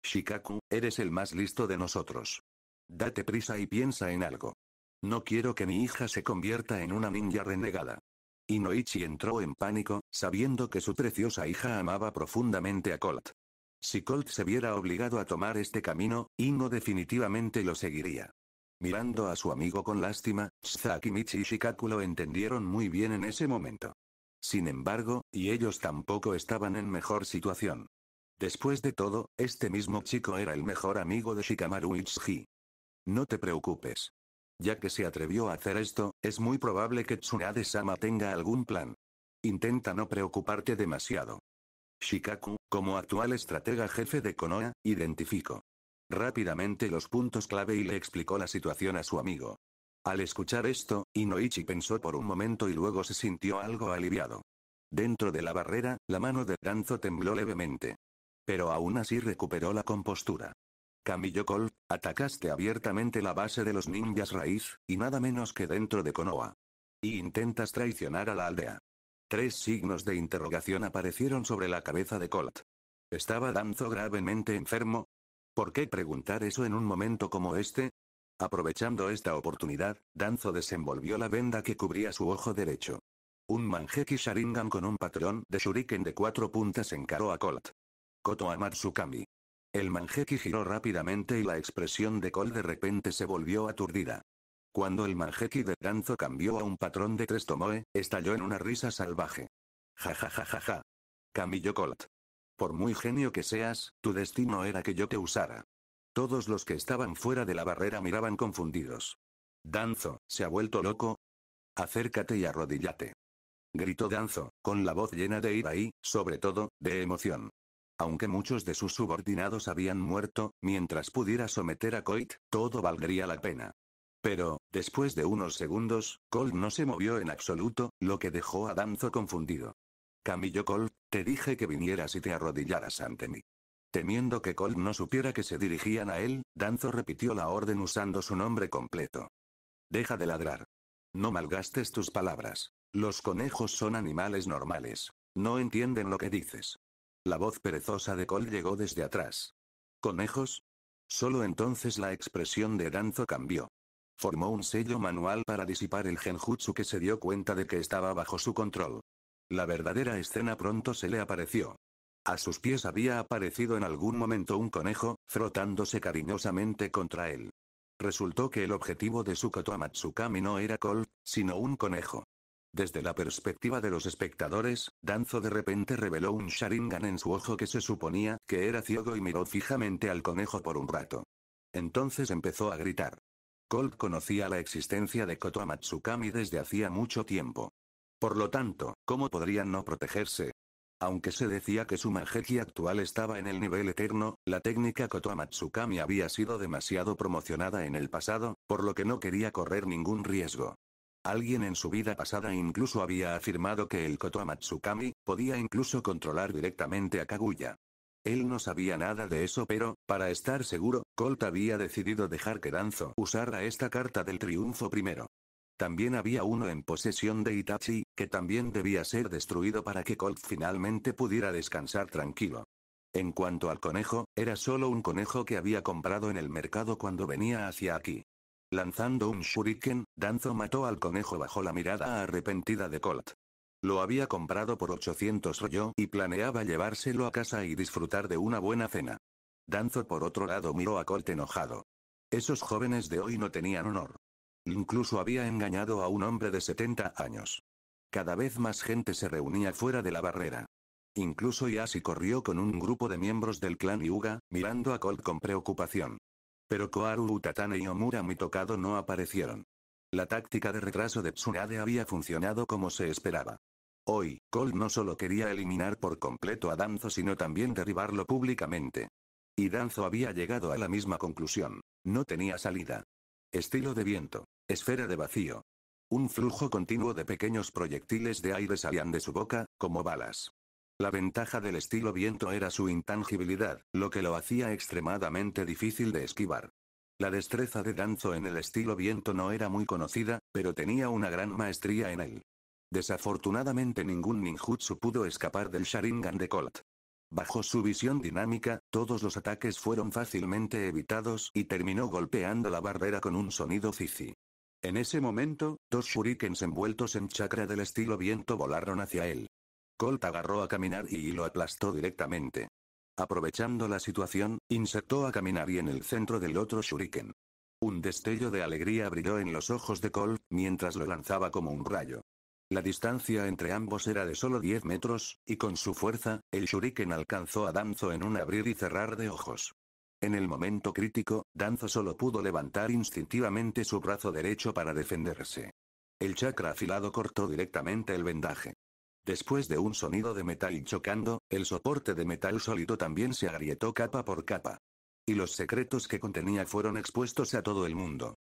Shikaku, eres el más listo de nosotros. Date prisa y piensa en algo. No quiero que mi hija se convierta en una ninja renegada. Inoichi entró en pánico, sabiendo que su preciosa hija amaba profundamente a Colt. Si Colt se viera obligado a tomar este camino, Ino definitivamente lo seguiría. Mirando a su amigo con lástima, Sakimichi y Shikaku lo entendieron muy bien en ese momento. Sin embargo, y ellos tampoco estaban en mejor situación. Después de todo, este mismo chico era el mejor amigo de Shikamaru Itsuki. No te preocupes. Ya que se atrevió a hacer esto, es muy probable que Tsunade-sama tenga algún plan. Intenta no preocuparte demasiado. Shikaku, como actual estratega jefe de Konoha, identificó rápidamente los puntos clave y le explicó la situación a su amigo. Al escuchar esto, Inoichi pensó por un momento y luego se sintió algo aliviado. Dentro de la barrera, la mano de Danzo tembló levemente. Pero aún así recuperó la compostura. Kamiyo Colt, atacaste abiertamente la base de los ninjas raíz, y nada menos que dentro de Konoha. Y intentas traicionar a la aldea. 3 signos de interrogación aparecieron sobre la cabeza de Colt. ¿Estaba Danzo gravemente enfermo? ¿Por qué preguntar eso en un momento como este? Aprovechando esta oportunidad, Danzo desenvolvió la venda que cubría su ojo derecho. Un Manjeki Sharingan con un patrón de shuriken de 4 puntas encaró a Colt. Koto Amatsukami. El Manjeki giró rápidamente y la expresión de Colt de repente se volvió aturdida. Cuando el Manjeki de Danzo cambió a un patrón de 3 Tomoe, estalló en una risa salvaje. Ja ja ja ja ja. Camilló Colt. Por muy genio que seas, tu destino era que yo te usara. Todos los que estaban fuera de la barrera miraban confundidos. Danzo, ¿se ha vuelto loco? Acércate y arrodíllate. Gritó Danzo, con la voz llena de ira y, sobre todo, de emoción. Aunque muchos de sus subordinados habían muerto, mientras pudiera someter a Colt, todo valdría la pena. Pero, después de unos segundos, Colt no se movió en absoluto, lo que dejó a Danzo confundido. Camilló Colt, te dije que vinieras y te arrodillaras ante mí. Temiendo que Colt no supiera que se dirigían a él, Danzo repitió la orden usando su nombre completo. Deja de ladrar. No malgastes tus palabras. Los conejos son animales normales. No entienden lo que dices. La voz perezosa de Colt llegó desde atrás. ¿Conejos? Solo entonces la expresión de Danzo cambió. Formó un sello manual para disipar el genjutsu que se dio cuenta de que estaba bajo su control. La verdadera escena pronto se le apareció. A sus pies había aparecido en algún momento un conejo, frotándose cariñosamente contra él. Resultó que el objetivo de Koto Amatsukami no era Colt, sino un conejo. Desde la perspectiva de los espectadores, Danzo de repente reveló un Sharingan en su ojo que se suponía que era ciego y miró fijamente al conejo por un rato. Entonces empezó a gritar. Colt conocía la existencia de Koto Amatsukami desde hacía mucho tiempo. Por lo tanto, ¿cómo podrían no protegerse? Aunque se decía que su Manjeki actual estaba en el nivel eterno, la técnica Koto Amatsukami había sido demasiado promocionada en el pasado, por lo que no quería correr ningún riesgo. Alguien en su vida pasada incluso había afirmado que el Koto Amatsukami podía incluso controlar directamente a Kaguya. Él no sabía nada de eso, pero, para estar seguro, Colt había decidido dejar que Danzo usara esta carta del triunfo primero. También había uno en posesión de Itachi, que también debía ser destruido para que Colt finalmente pudiera descansar tranquilo. En cuanto al conejo, era solo un conejo que había comprado en el mercado cuando venía hacia aquí. Lanzando un shuriken, Danzo mató al conejo bajo la mirada arrepentida de Colt. Lo había comprado por 800 ryo y planeaba llevárselo a casa y disfrutar de una buena cena. Danzo por otro lado miró a Colt enojado. Esos jóvenes de hoy no tenían honor. Incluso había engañado a un hombre de 70 años. Cada vez más gente se reunía fuera de la barrera. Incluso Yashi corrió con un grupo de miembros del clan Hyuga, mirando a Colt con preocupación. Pero Koharu Utatane y Omura Mitokado no aparecieron. La táctica de retraso de Tsunade había funcionado como se esperaba. Hoy, Colt no solo quería eliminar por completo a Danzo sino también derribarlo públicamente. Y Danzo había llegado a la misma conclusión. No tenía salida. Estilo de viento. Esfera de vacío. Un flujo continuo de pequeños proyectiles de aire salían de su boca, como balas. La ventaja del estilo viento era su intangibilidad, lo que lo hacía extremadamente difícil de esquivar. La destreza de Danzo en el estilo viento no era muy conocida, pero tenía una gran maestría en él. Desafortunadamente ningún ninjutsu pudo escapar del Sharingan de Colt. Bajo su visión dinámica, todos los ataques fueron fácilmente evitados y terminó golpeando la barrera con un sonido zizi. En ese momento, 2 shurikens envueltos en chakra del estilo viento volaron hacia él. Colt agarró a caminar y lo aplastó directamente. Aprovechando la situación, insertó a caminar y en el centro del otro shuriken. Un destello de alegría brilló en los ojos de Colt mientras lo lanzaba como un rayo. La distancia entre ambos era de solo 10 metros, y con su fuerza, el shuriken alcanzó a Danzo en un abrir y cerrar de ojos. En el momento crítico, Danzo solo pudo levantar instintivamente su brazo derecho para defenderse. El chakra afilado cortó directamente el vendaje. Después de un sonido de metal chocando, el soporte de metal sólido también se agrietó capa por capa. Y los secretos que contenía fueron expuestos a todo el mundo.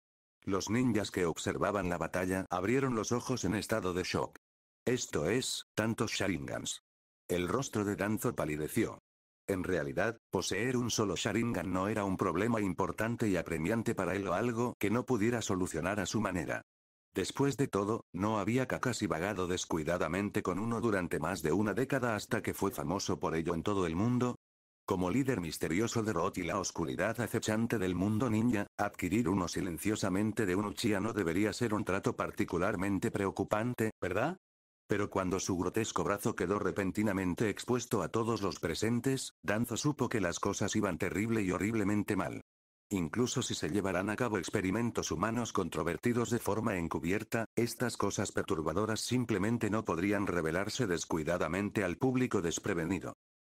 Los ninjas que observaban la batalla abrieron los ojos en estado de shock. Esto es, tantos Sharingans. El rostro de Danzo palideció. En realidad, poseer un solo Sharingan no era un problema importante y apremiante para él o algo que no pudiera solucionar a su manera. Después de todo, no había Kakashi vagado descuidadamente con uno durante más de una década hasta que fue famoso por ello en todo el mundo. Como líder misterioso de Roth y la oscuridad acechante del mundo ninja, adquirir uno silenciosamente de un Uchiha no debería ser un trato particularmente preocupante, ¿verdad? Pero cuando su grotesco brazo quedó repentinamente expuesto a todos los presentes, Danzo supo que las cosas iban terrible y horriblemente mal. Incluso si se llevaran a cabo experimentos humanos controvertidos de forma encubierta, estas cosas perturbadoras simplemente no podrían revelarse descuidadamente al público desprevenido.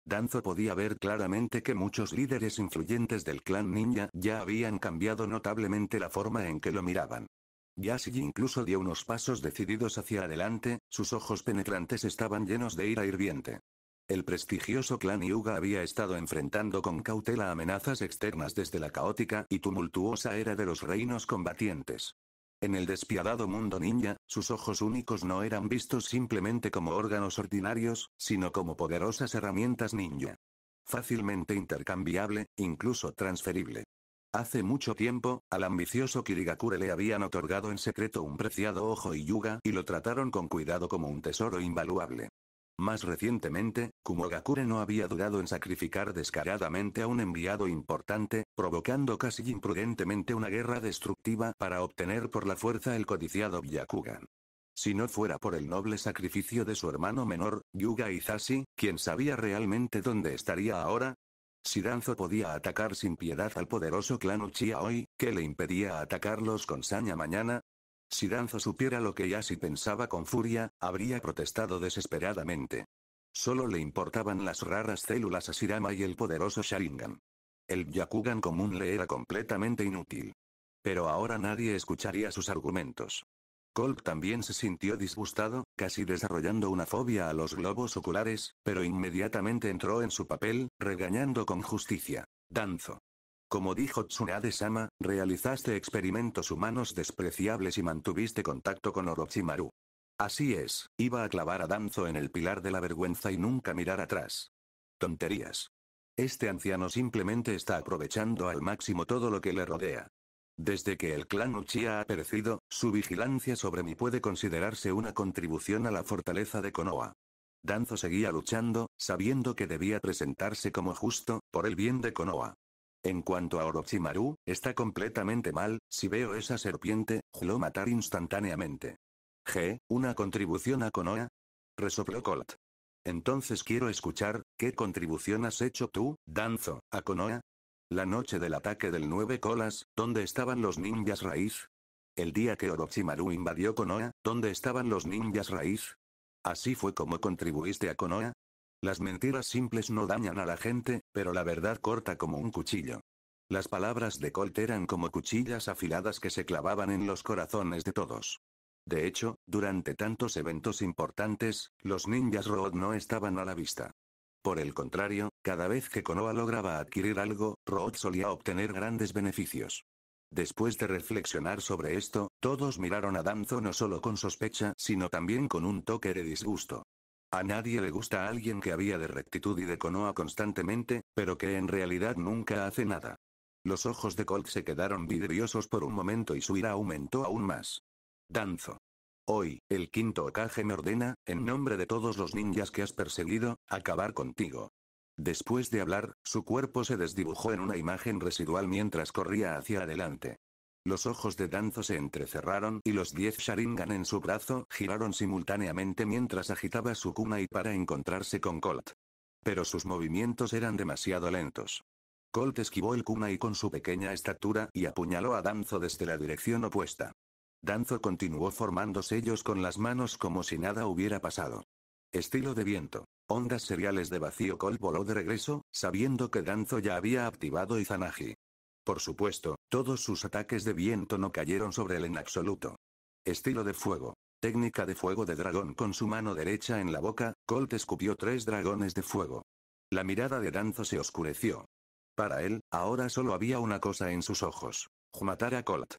Danzo podía ver claramente que muchos líderes influyentes del clan ninja ya habían cambiado notablemente la forma en que lo miraban. Yashi incluso dio unos pasos decididos hacia adelante, sus ojos penetrantes estaban llenos de ira hirviente. El prestigioso clan Hyuga había estado enfrentando con cautela amenazas externas desde la caótica y tumultuosa era de los reinos combatientes. En el despiadado mundo ninja, sus ojos únicos no eran vistos simplemente como órganos ordinarios, sino como poderosas herramientas ninja. Fácilmente intercambiable, incluso transferible. Hace mucho tiempo, al ambicioso Kirigakure le habían otorgado en secreto un preciado ojo Hyuga y lo trataron con cuidado como un tesoro invaluable. Más recientemente, Kumogakure no había dudado en sacrificar descaradamente a un enviado importante, provocando casi imprudentemente una guerra destructiva para obtener por la fuerza el codiciado Byakugan. Si no fuera por el noble sacrificio de su hermano menor, Yuga Izashi, ¿quién sabía realmente dónde estaría ahora? Si Danzo podía atacar sin piedad al poderoso clan Uchiha hoy, ¿qué le impedía atacarlos con saña mañana? Si Danzo supiera lo que Yashi pensaba con furia, habría protestado desesperadamente. Solo le importaban las raras células Hashirama y el poderoso Sharingan. El Byakugan común le era completamente inútil. Pero ahora nadie escucharía sus argumentos. Colt también se sintió disgustado, casi desarrollando una fobia a los globos oculares, pero inmediatamente entró en su papel, regañando con justicia. Danzo. Como dijo Tsunade-sama, realizaste experimentos humanos despreciables y mantuviste contacto con Orochimaru. Así es, iba a clavar a Danzo en el pilar de la vergüenza y nunca mirar atrás. Tonterías. Este anciano simplemente está aprovechando al máximo todo lo que le rodea. Desde que el clan Uchiha ha perecido, su vigilancia sobre mí puede considerarse una contribución a la fortaleza de Konoha. Danzo seguía luchando, sabiendo que debía presentarse como justo, por el bien de Konoha. En cuanto a Orochimaru, está completamente mal, si veo esa serpiente, lo matar instantáneamente. ¿Una contribución a Konoha? Resopló Colt. Entonces quiero escuchar, ¿qué contribución has hecho tú, Danzo, a Konoha? La noche del ataque del 9 colas, ¿dónde estaban los ninjas raíz? El día que Orochimaru invadió Konoha, ¿dónde estaban los ninjas raíz? ¿Así fue como contribuiste a Konoha? Las mentiras simples no dañan a la gente, pero la verdad corta como un cuchillo. Las palabras de Colt eran como cuchillas afiladas que se clavaban en los corazones de todos. De hecho, durante tantos eventos importantes, los ninjas Road no estaban a la vista. Por el contrario, cada vez que Konoha lograba adquirir algo, Road solía obtener grandes beneficios. Después de reflexionar sobre esto, todos miraron a Danzo no solo con sospecha, sino también con un toque de disgusto. A nadie le gusta a alguien que había de rectitud y de Konoha constantemente, pero que en realidad nunca hace nada. Los ojos de Colt se quedaron vidriosos por un momento y su ira aumentó aún más. Danzo. Hoy, el quinto Hokage me ordena, en nombre de todos los ninjas que has perseguido, acabar contigo. Después de hablar, su cuerpo se desdibujó en una imagen residual mientras corría hacia adelante. Los ojos de Danzo se entrecerraron y los 10 Sharingan en su brazo giraron simultáneamente mientras agitaba su kunai para encontrarse con Colt. Pero sus movimientos eran demasiado lentos. Colt esquivó el kunai con su pequeña estatura y apuñaló a Danzo desde la dirección opuesta. Danzo continuó formando sellos con las manos como si nada hubiera pasado. Estilo de viento. Ondas seriales de vacío. Colt voló de regreso, sabiendo que Danzo ya había activado Izanagi. Por supuesto, todos sus ataques de viento no cayeron sobre él en absoluto. Estilo de fuego. Técnica de fuego de dragón. Con su mano derecha en la boca, Colt escupió 3 dragones de fuego. La mirada de Danzo se oscureció. Para él, ahora solo había una cosa en sus ojos. Matar a Colt.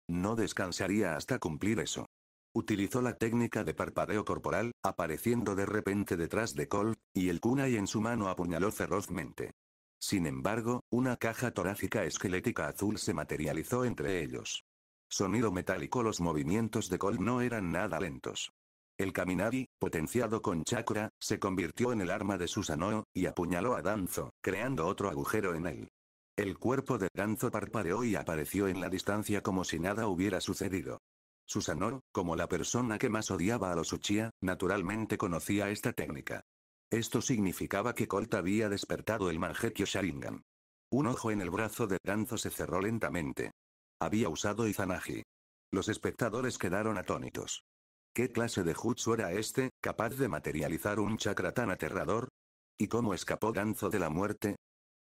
No descansaría hasta cumplir eso. Utilizó la técnica de parpadeo corporal, apareciendo de repente detrás de Colt, y el kunai en su mano apuñaló ferozmente. Sin embargo, una caja torácica esquelética azul se materializó entre ellos. Sonido metálico. Los movimientos de Colt no eran nada lentos. El Kaminari, potenciado con chakra, se convirtió en el arma de Susanoo, y apuñaló a Danzo, creando otro agujero en él. El cuerpo de Danzo parpadeó y apareció en la distancia como si nada hubiera sucedido. Susanoo, como la persona que más odiaba a los Uchiha, naturalmente conocía esta técnica. Esto significaba que Colt había despertado el Mangekyo Sharingan. Un ojo en el brazo de Danzo se cerró lentamente. Había usado Izanagi. Los espectadores quedaron atónitos. ¿Qué clase de jutsu era este, capaz de materializar un chakra tan aterrador? ¿Y cómo escapó Danzo de la muerte?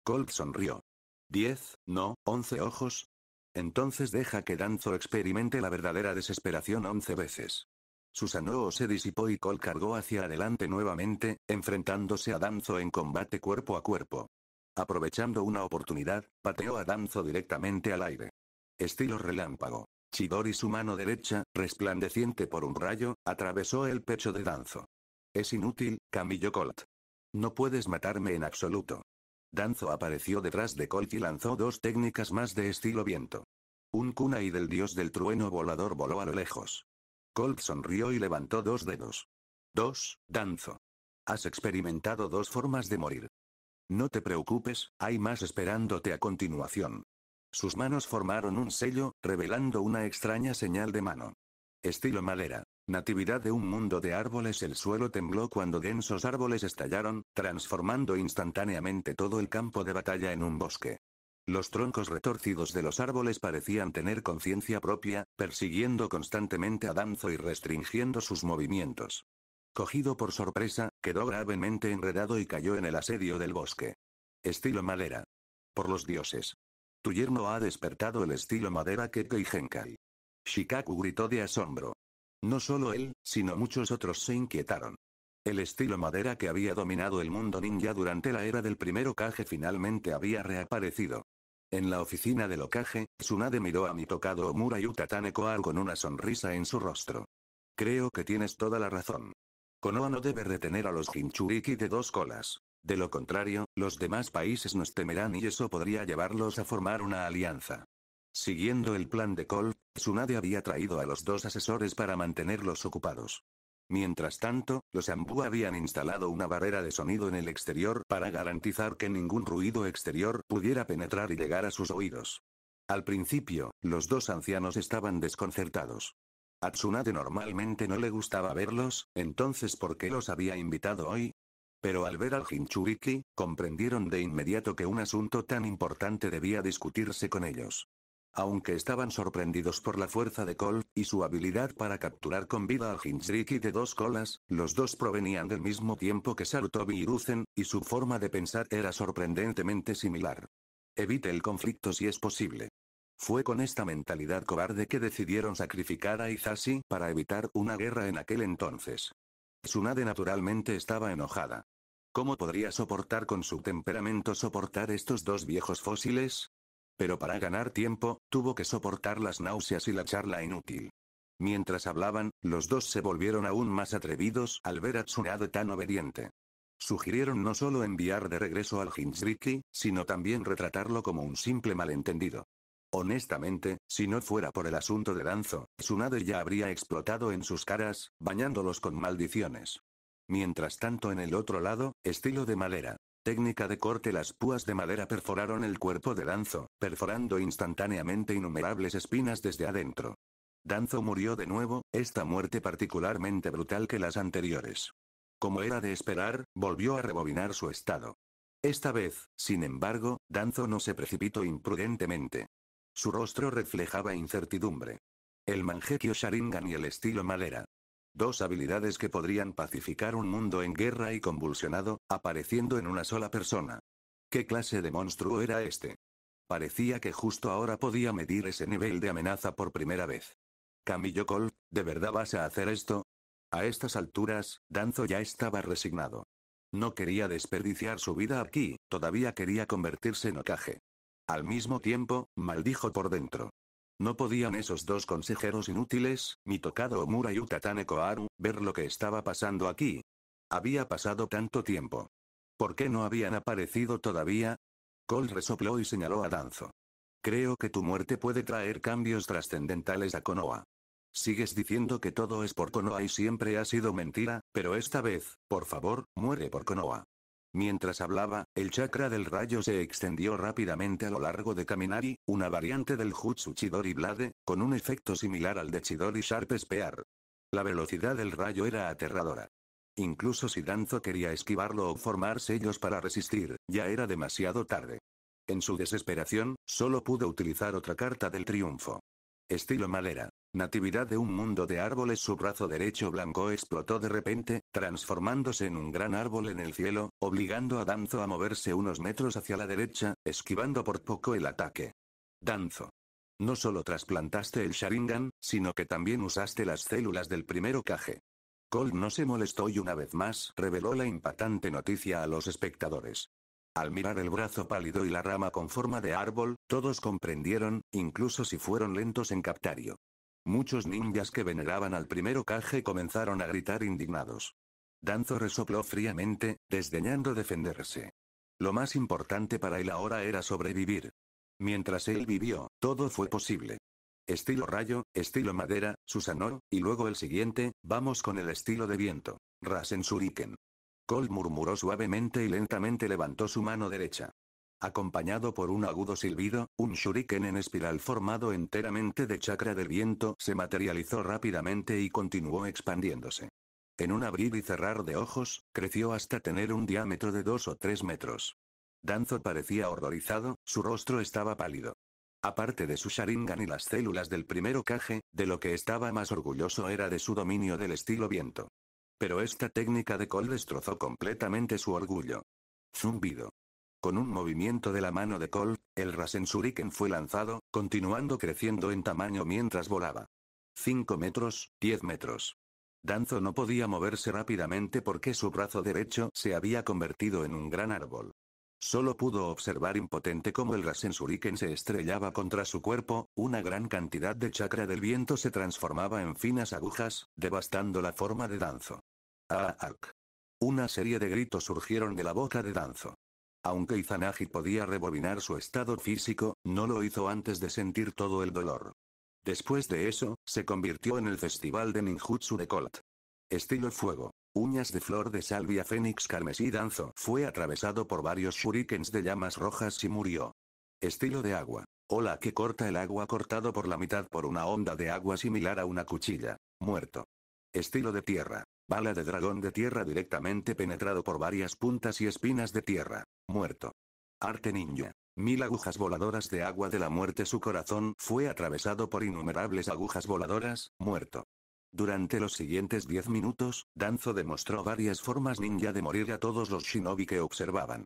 Colt sonrió. 10, no, 11 ojos. Entonces deja que Danzo experimente la verdadera desesperación 11 veces. Susanoo se disipó y Colt cargó hacia adelante nuevamente, enfrentándose a Danzo en combate cuerpo a cuerpo. Aprovechando una oportunidad, pateó a Danzo directamente al aire. Estilo relámpago. Chidori, su mano derecha, resplandeciente por un rayo, atravesó el pecho de Danzo. Es inútil, camilló Colt. No puedes matarme en absoluto. Danzo apareció detrás de Colt y lanzó dos técnicas más de estilo viento. Un kunai del dios del trueno volador voló a lo lejos. Colt sonrió y levantó dos dedos. Danzo. Has experimentado dos formas de morir. No te preocupes, hay más esperándote a continuación. Sus manos formaron un sello, revelando una extraña señal de mano. Estilo madera. Natividad de un mundo de árboles. El suelo tembló cuando densos árboles estallaron, transformando instantáneamente todo el campo de batalla en un bosque. Los troncos retorcidos de los árboles parecían tener conciencia propia, persiguiendo constantemente a Danzo y restringiendo sus movimientos. Cogido por sorpresa, quedó gravemente enredado y cayó en el asedio del bosque. Estilo madera. Por los dioses. Tu yerno ha despertado el estilo madera Kekkei Genkai. Shikaku gritó de asombro. No solo él, sino muchos otros se inquietaron. El estilo madera que había dominado el mundo ninja durante la era del primer Hokage finalmente había reaparecido. En la oficina del Hokage, Tsunade miró a Mitokado Omura y Utatane Koa con una sonrisa en su rostro. Creo que tienes toda la razón. Konoha no debe retener a los Jinchuriki de dos colas. De lo contrario, los demás países nos temerán y eso podría llevarlos a formar una alianza. Siguiendo el plan de Colt, Tsunade había traído a los dos asesores para mantenerlos ocupados. Mientras tanto, los Anbu habían instalado una barrera de sonido en el exterior para garantizar que ningún ruido exterior pudiera penetrar y llegar a sus oídos. Al principio, los dos ancianos estaban desconcertados. A Tsunade normalmente no le gustaba verlos, entonces ¿por qué los había invitado hoy? Pero al ver al Jinchuriki, comprendieron de inmediato que un asunto tan importante debía discutirse con ellos. Aunque estaban sorprendidos por la fuerza de Colt y su habilidad para capturar con vida al Jinchuriki de dos colas, los dos provenían del mismo tiempo que Sarutobi y Hiruzen, y su forma de pensar era sorprendentemente similar. Evite el conflicto si es posible. Fue con esta mentalidad cobarde que decidieron sacrificar a Hisashi para evitar una guerra en aquel entonces. Tsunade naturalmente estaba enojada. ¿Cómo podría soportar con su temperamento soportar estos dos viejos fósiles? Pero para ganar tiempo, tuvo que soportar las náuseas y la charla inútil. Mientras hablaban, los dos se volvieron aún más atrevidos al ver a Tsunade tan obediente. Sugirieron no solo enviar de regreso al Jinchuriki, sino también retratarlo como un simple malentendido. Honestamente, si no fuera por el asunto de Danzo, Tsunade ya habría explotado en sus caras, bañándolos con maldiciones. Mientras tanto en el otro lado, estilo de madera. Técnica de corte. Las púas de madera perforaron el cuerpo de Danzo, perforando instantáneamente innumerables espinas desde adentro. Danzo murió de nuevo, esta muerte particularmente brutal que las anteriores. Como era de esperar, volvió a rebobinar su estado. Esta vez, sin embargo, Danzo no se precipitó imprudentemente. Su rostro reflejaba incertidumbre. El Mangekyo Sharingan y el estilo madera. Dos habilidades que podrían pacificar un mundo en guerra y convulsionado, apareciendo en una sola persona. ¿Qué clase de monstruo era este? Parecía que justo ahora podía medir ese nivel de amenaza por primera vez. Camillo Colt, ¿de verdad vas a hacer esto? A estas alturas, Danzo ya estaba resignado. No quería desperdiciar su vida aquí, todavía quería convertirse en Hokage. Al mismo tiempo, maldijo por dentro. ¿No podían esos dos consejeros inútiles, Mitokado Omura y Utatane Koharu, ver lo que estaba pasando aquí? Había pasado tanto tiempo. ¿Por qué no habían aparecido todavía? Colt resopló y señaló a Danzo. Creo que tu muerte puede traer cambios trascendentales a Konoha. Sigues diciendo que todo es por Konoha y siempre ha sido mentira, pero esta vez, por favor, muere por Konoha. Mientras hablaba, el chakra del rayo se extendió rápidamente a lo largo de Kaminari, una variante del Jutsu Chidori Blade, con un efecto similar al de Chidori Sharp Spear. La velocidad del rayo era aterradora. Incluso si Danzo quería esquivarlo o formar sellos para resistir, ya era demasiado tarde. En su desesperación, solo pudo utilizar otra carta del triunfo. Estilo madera. Natividad de un mundo de árboles. Su brazo derecho blanco explotó de repente, transformándose en un gran árbol en el cielo, obligando a Danzo a moverse unos metros hacia la derecha, esquivando por poco el ataque. Danzo. No solo trasplantaste el Sharingan, sino que también usaste las células del primer Hokage. Colt no se molestó y una vez más reveló la impactante noticia a los espectadores. Al mirar el brazo pálido y la rama con forma de árbol, todos comprendieron, incluso si fueron lentos en captarlo. Muchos ninjas que veneraban al primer Hokage comenzaron a gritar indignados. Danzo resopló fríamente, desdeñando defenderse. Lo más importante para él ahora era sobrevivir. Mientras él vivió, todo fue posible. Estilo rayo, estilo madera, Susanoo, y luego el siguiente, vamos con el estilo de viento. Rasen Shuriken. Colt murmuró suavemente y lentamente levantó su mano derecha. Acompañado por un agudo silbido, un shuriken en espiral formado enteramente de chakra del viento se materializó rápidamente y continuó expandiéndose. En un abrir y cerrar de ojos, creció hasta tener un diámetro de 2 o 3 metros. Danzo parecía horrorizado, su rostro estaba pálido. Aparte de su Sharingan y las células del primer Hokage, de lo que estaba más orgulloso era de su dominio del estilo viento. Pero esta técnica de Colt destrozó completamente su orgullo. Zumbido. Con un movimiento de la mano de Colt, el Rasen Shuriken fue lanzado, continuando creciendo en tamaño mientras volaba. 5 metros, 10 metros. Danzo no podía moverse rápidamente porque su brazo derecho se había convertido en un gran árbol. Solo pudo observar impotente cómo el Rasen Shuriken se estrellaba contra su cuerpo, una gran cantidad de chakra del viento se transformaba en finas agujas, devastando la forma de Danzo. ¡Ah! Una serie de gritos surgieron de la boca de Danzo. Aunque Izanagi podía rebobinar su estado físico, no lo hizo antes de sentir todo el dolor. Después de eso, se convirtió en el festival de ninjutsu de Colt. Estilo fuego. Uñas de flor de salvia fénix carmesí. Danzo fue atravesado por varios shurikens de llamas rojas y murió. Estilo de agua. Ola que corta el agua cortado por la mitad por una onda de agua similar a una cuchilla. Muerto. Estilo de tierra. Bala de dragón de tierra directamente penetrado por varias puntas y espinas de tierra. Muerto. Arte ninja. 1000 agujas voladoras de agua de la muerte. Su corazón fue atravesado por innumerables agujas voladoras. Muerto. Durante los siguientes 10 minutos, Danzo demostró varias formas ninja de morir a todos los shinobi que observaban.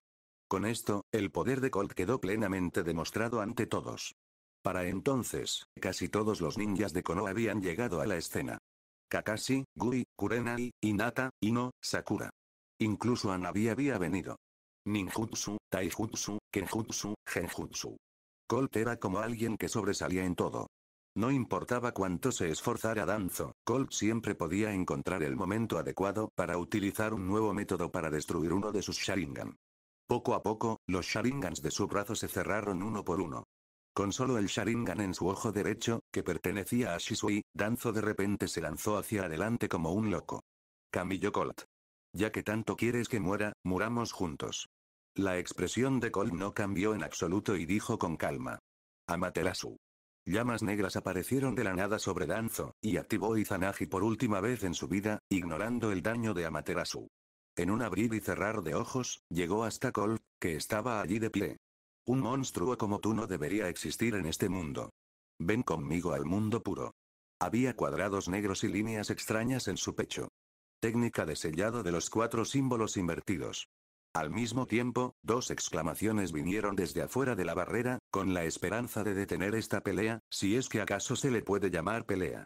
Con esto, el poder de Colt quedó plenamente demostrado ante todos. Para entonces, casi todos los ninjas de Konoha habían llegado a la escena. Kakashi, Guri, Kurenai, Hinata, Ino, Sakura. Incluso Hanabi había venido. Ninjutsu, Taijutsu, Kenjutsu, Genjutsu. Colt era como alguien que sobresalía en todo. No importaba cuánto se esforzara Danzo, Colt siempre podía encontrar el momento adecuado para utilizar un nuevo método para destruir uno de sus Sharingan. Poco a poco, los Sharingans de su brazo se cerraron uno por uno. Con solo el Sharingan en su ojo derecho, que pertenecía a Shisui, Danzo de repente se lanzó hacia adelante como un loco. Camilló Colt. Ya que tanto quieres que muera, muramos juntos. La expresión de Colt no cambió en absoluto y dijo con calma. Amaterasu. Llamas negras aparecieron de la nada sobre Danzo, y activó Izanagi por última vez en su vida, ignorando el daño de Amaterasu. En un abrir y cerrar de ojos, llegó hasta Colt, que estaba allí de pie. Un monstruo como tú no debería existir en este mundo. Ven conmigo al mundo puro. Había cuadrados negros y líneas extrañas en su pecho. Técnica de sellado de los 4 símbolos invertidos. Al mismo tiempo, 2 exclamaciones vinieron desde afuera de la barrera, con la esperanza de detener esta pelea, si es que acaso se le puede llamar pelea.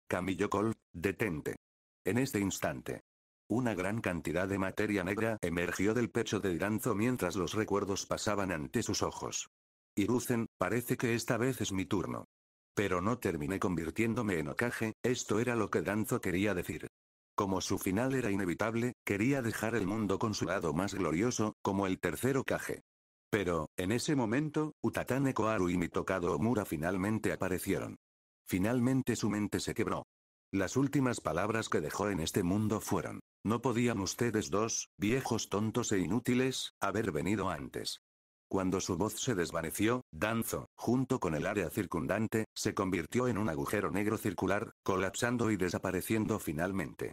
Camilló Colt, detente. En este instante. Una gran cantidad de materia negra emergió del pecho de Danzo mientras los recuerdos pasaban ante sus ojos. Hiruzen, parece que esta vez es mi turno. Pero no terminé convirtiéndome en Hokage, esto era lo que Danzo quería decir. Como su final era inevitable, quería dejar el mundo con su lado más glorioso, como el tercer Hokage. Pero, en ese momento, Utatane Koharu y Mitokado Omura finalmente aparecieron. Finalmente su mente se quebró. Las últimas palabras que dejó en este mundo fueron: no podían ustedes dos, viejos tontos e inútiles, haber venido antes. Cuando su voz se desvaneció, Danzo, junto con el área circundante, se convirtió en un agujero negro circular, colapsando y desapareciendo finalmente.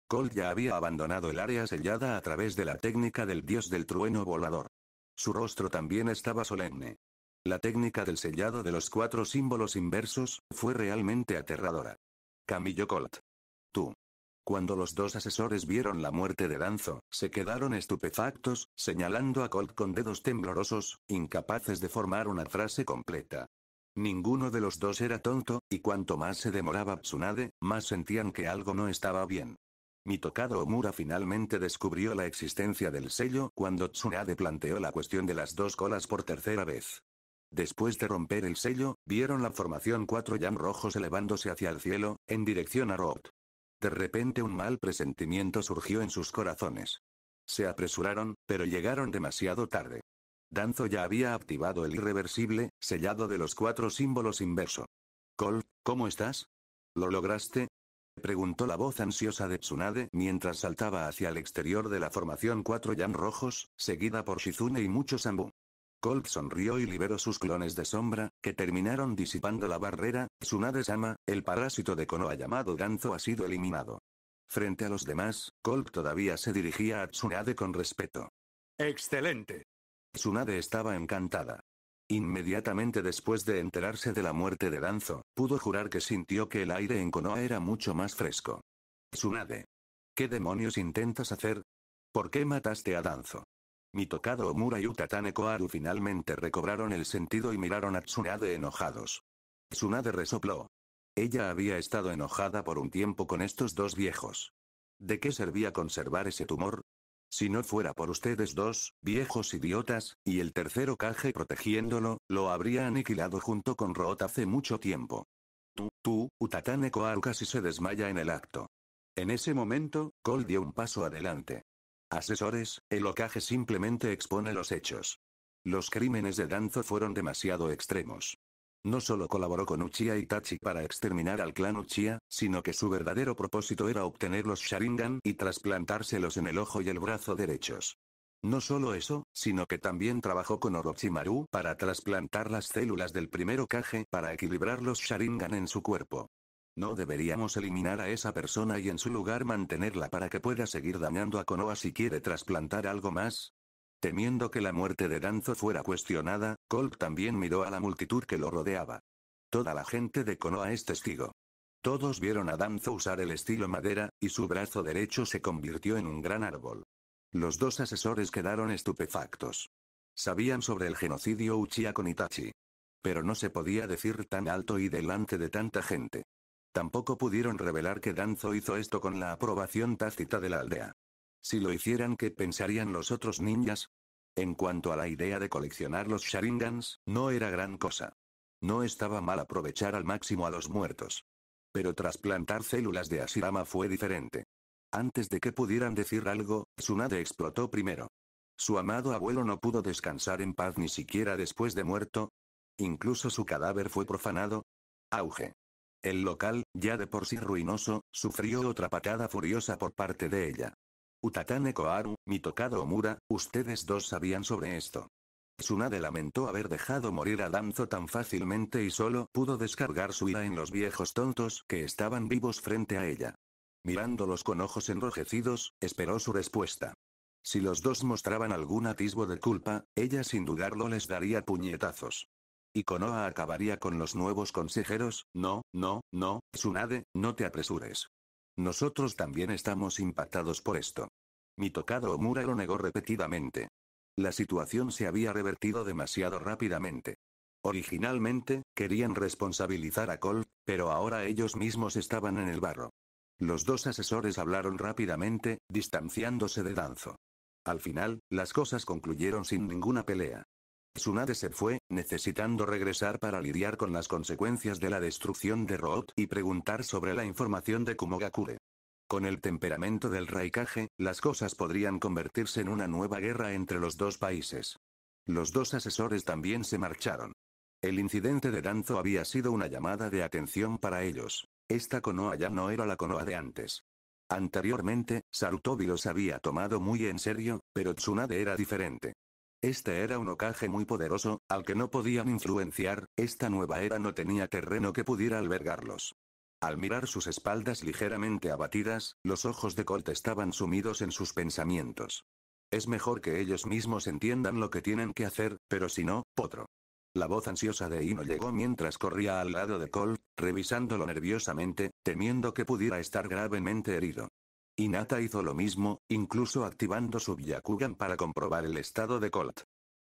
Colt ya había abandonado el área sellada a través de la técnica del dios del trueno volador. Su rostro también estaba solemne. La técnica del sellado de los 4 símbolos inversos fue realmente aterradora. Camilló Colt. Tú. Cuando los 2 asesores vieron la muerte de Danzo, se quedaron estupefactos, señalando a Colt con dedos temblorosos, incapaces de formar una frase completa. Ninguno de los dos era tonto, y cuanto más se demoraba Tsunade, más sentían que algo no estaba bien. Mitokado Omura finalmente descubrió la existencia del sello cuando Tsunade planteó la cuestión de las 2 colas por tercera vez. Después de romper el sello, vieron la formación 4 Yan rojos elevándose hacia el cielo, en dirección a Root. De repente un mal presentimiento surgió en sus corazones. Se apresuraron, pero llegaron demasiado tarde. Danzo ya había activado el irreversible, sellado de los 4 símbolos inverso. Colt, ¿cómo estás? ¿Lo lograste? Preguntó la voz ansiosa de Tsunade mientras saltaba hacia el exterior de la formación 4 Yan rojos, seguida por Shizune y muchos Ambu. Colt sonrió y liberó sus clones de sombra, que terminaron disipando la barrera. Tsunade-sama, el parásito de Konoha llamado Danzo ha sido eliminado. Frente a los demás, Colt todavía se dirigía a Tsunade con respeto. ¡Excelente! Tsunade estaba encantada. Inmediatamente después de enterarse de la muerte de Danzo, pudo jurar que sintió que el aire en Konoha era mucho más fresco. Tsunade. ¿Qué demonios intentas hacer? ¿Por qué mataste a Danzo? Mitokado Omura y Utatane Koharu finalmente recobraron el sentido y miraron a Tsunade enojados. Tsunade resopló. Ella había estado enojada por un tiempo con estos 2 viejos. ¿De qué servía conservar ese tumor? Si no fuera por ustedes 2, viejos idiotas, y el tercero Kage protegiéndolo, lo habría aniquilado junto con Root hace mucho tiempo. Utatane Koharu casi se desmaya en el acto. En ese momento, Colt dio un paso adelante. Asesores, el Hokage simplemente expone los hechos. Los crímenes de Danzo fueron demasiado extremos. No solo colaboró con Uchiha Itachi para exterminar al clan Uchiha, sino que su verdadero propósito era obtener los Sharingan y trasplantárselos en el ojo y el brazo derechos. No solo eso, sino que también trabajó con Orochimaru para trasplantar las células del primer Hokage para equilibrar los Sharingan en su cuerpo. ¿No deberíamos eliminar a esa persona y en su lugar mantenerla para que pueda seguir dañando a Konoha si quiere trasplantar algo más? Temiendo que la muerte de Danzo fuera cuestionada, Colt también miró a la multitud que lo rodeaba. Toda la gente de Konoha es testigo. Todos vieron a Danzo usar el estilo madera, y su brazo derecho se convirtió en un gran árbol. Los 2 asesores quedaron estupefactos. Sabían sobre el genocidio Uchiha con Itachi. Pero no se podía decir tan alto y delante de tanta gente. Tampoco pudieron revelar que Danzo hizo esto con la aprobación tácita de la aldea. Si lo hicieran, ¿qué pensarían los otros ninjas? En cuanto a la idea de coleccionar los Sharingans, no era gran cosa. No estaba mal aprovechar al máximo a los muertos. Pero trasplantar células de Hashirama fue diferente. Antes de que pudieran decir algo, Tsunade explotó primero. Su amado abuelo no pudo descansar en paz ni siquiera después de muerto. Incluso su cadáver fue profanado. Auge. El local, ya de por sí ruinoso, sufrió otra patada furiosa por parte de ella. Utatane Koharu, Mitokado Omura, ustedes 2 sabían sobre esto. Tsunade lamentó haber dejado morir a Danzo tan fácilmente y solo pudo descargar su ira en los viejos tontos que estaban vivos frente a ella. Mirándolos con ojos enrojecidos, esperó su respuesta. Si los 2 mostraban algún atisbo de culpa, ella sin dudarlo les daría puñetazos. Y Konoha acabaría con los nuevos consejeros. No, Tsunade, no te apresures. Nosotros también estamos impactados por esto. Mitokado Omura lo negó repetidamente. La situación se había revertido demasiado rápidamente. Originalmente, querían responsabilizar a Colt, pero ahora ellos mismos estaban en el barro. Los 2 asesores hablaron rápidamente, distanciándose de Danzo. Al final, las cosas concluyeron sin ninguna pelea. Tsunade se fue, necesitando regresar para lidiar con las consecuencias de la destrucción de Root y preguntar sobre la información de Kumogakure. Con el temperamento del Raikage, las cosas podrían convertirse en una nueva guerra entre los 2 países. Los 2 asesores también se marcharon. El incidente de Danzo había sido una llamada de atención para ellos. Esta Konoha ya no era la Konoha de antes. Anteriormente, Sarutobi los había tomado muy en serio, pero Tsunade era diferente. Este era un Hokage muy poderoso, al que no podían influenciar, esta nueva era no tenía terreno que pudiera albergarlos. Al mirar sus espaldas ligeramente abatidas, los ojos de Colt estaban sumidos en sus pensamientos. Es mejor que ellos mismos entiendan lo que tienen que hacer, pero si no, potro. La voz ansiosa de Ino llegó mientras corría al lado de Colt, revisándolo nerviosamente, temiendo que pudiera estar gravemente herido. Hinata hizo lo mismo, incluso activando su Byakugan para comprobar el estado de Colt.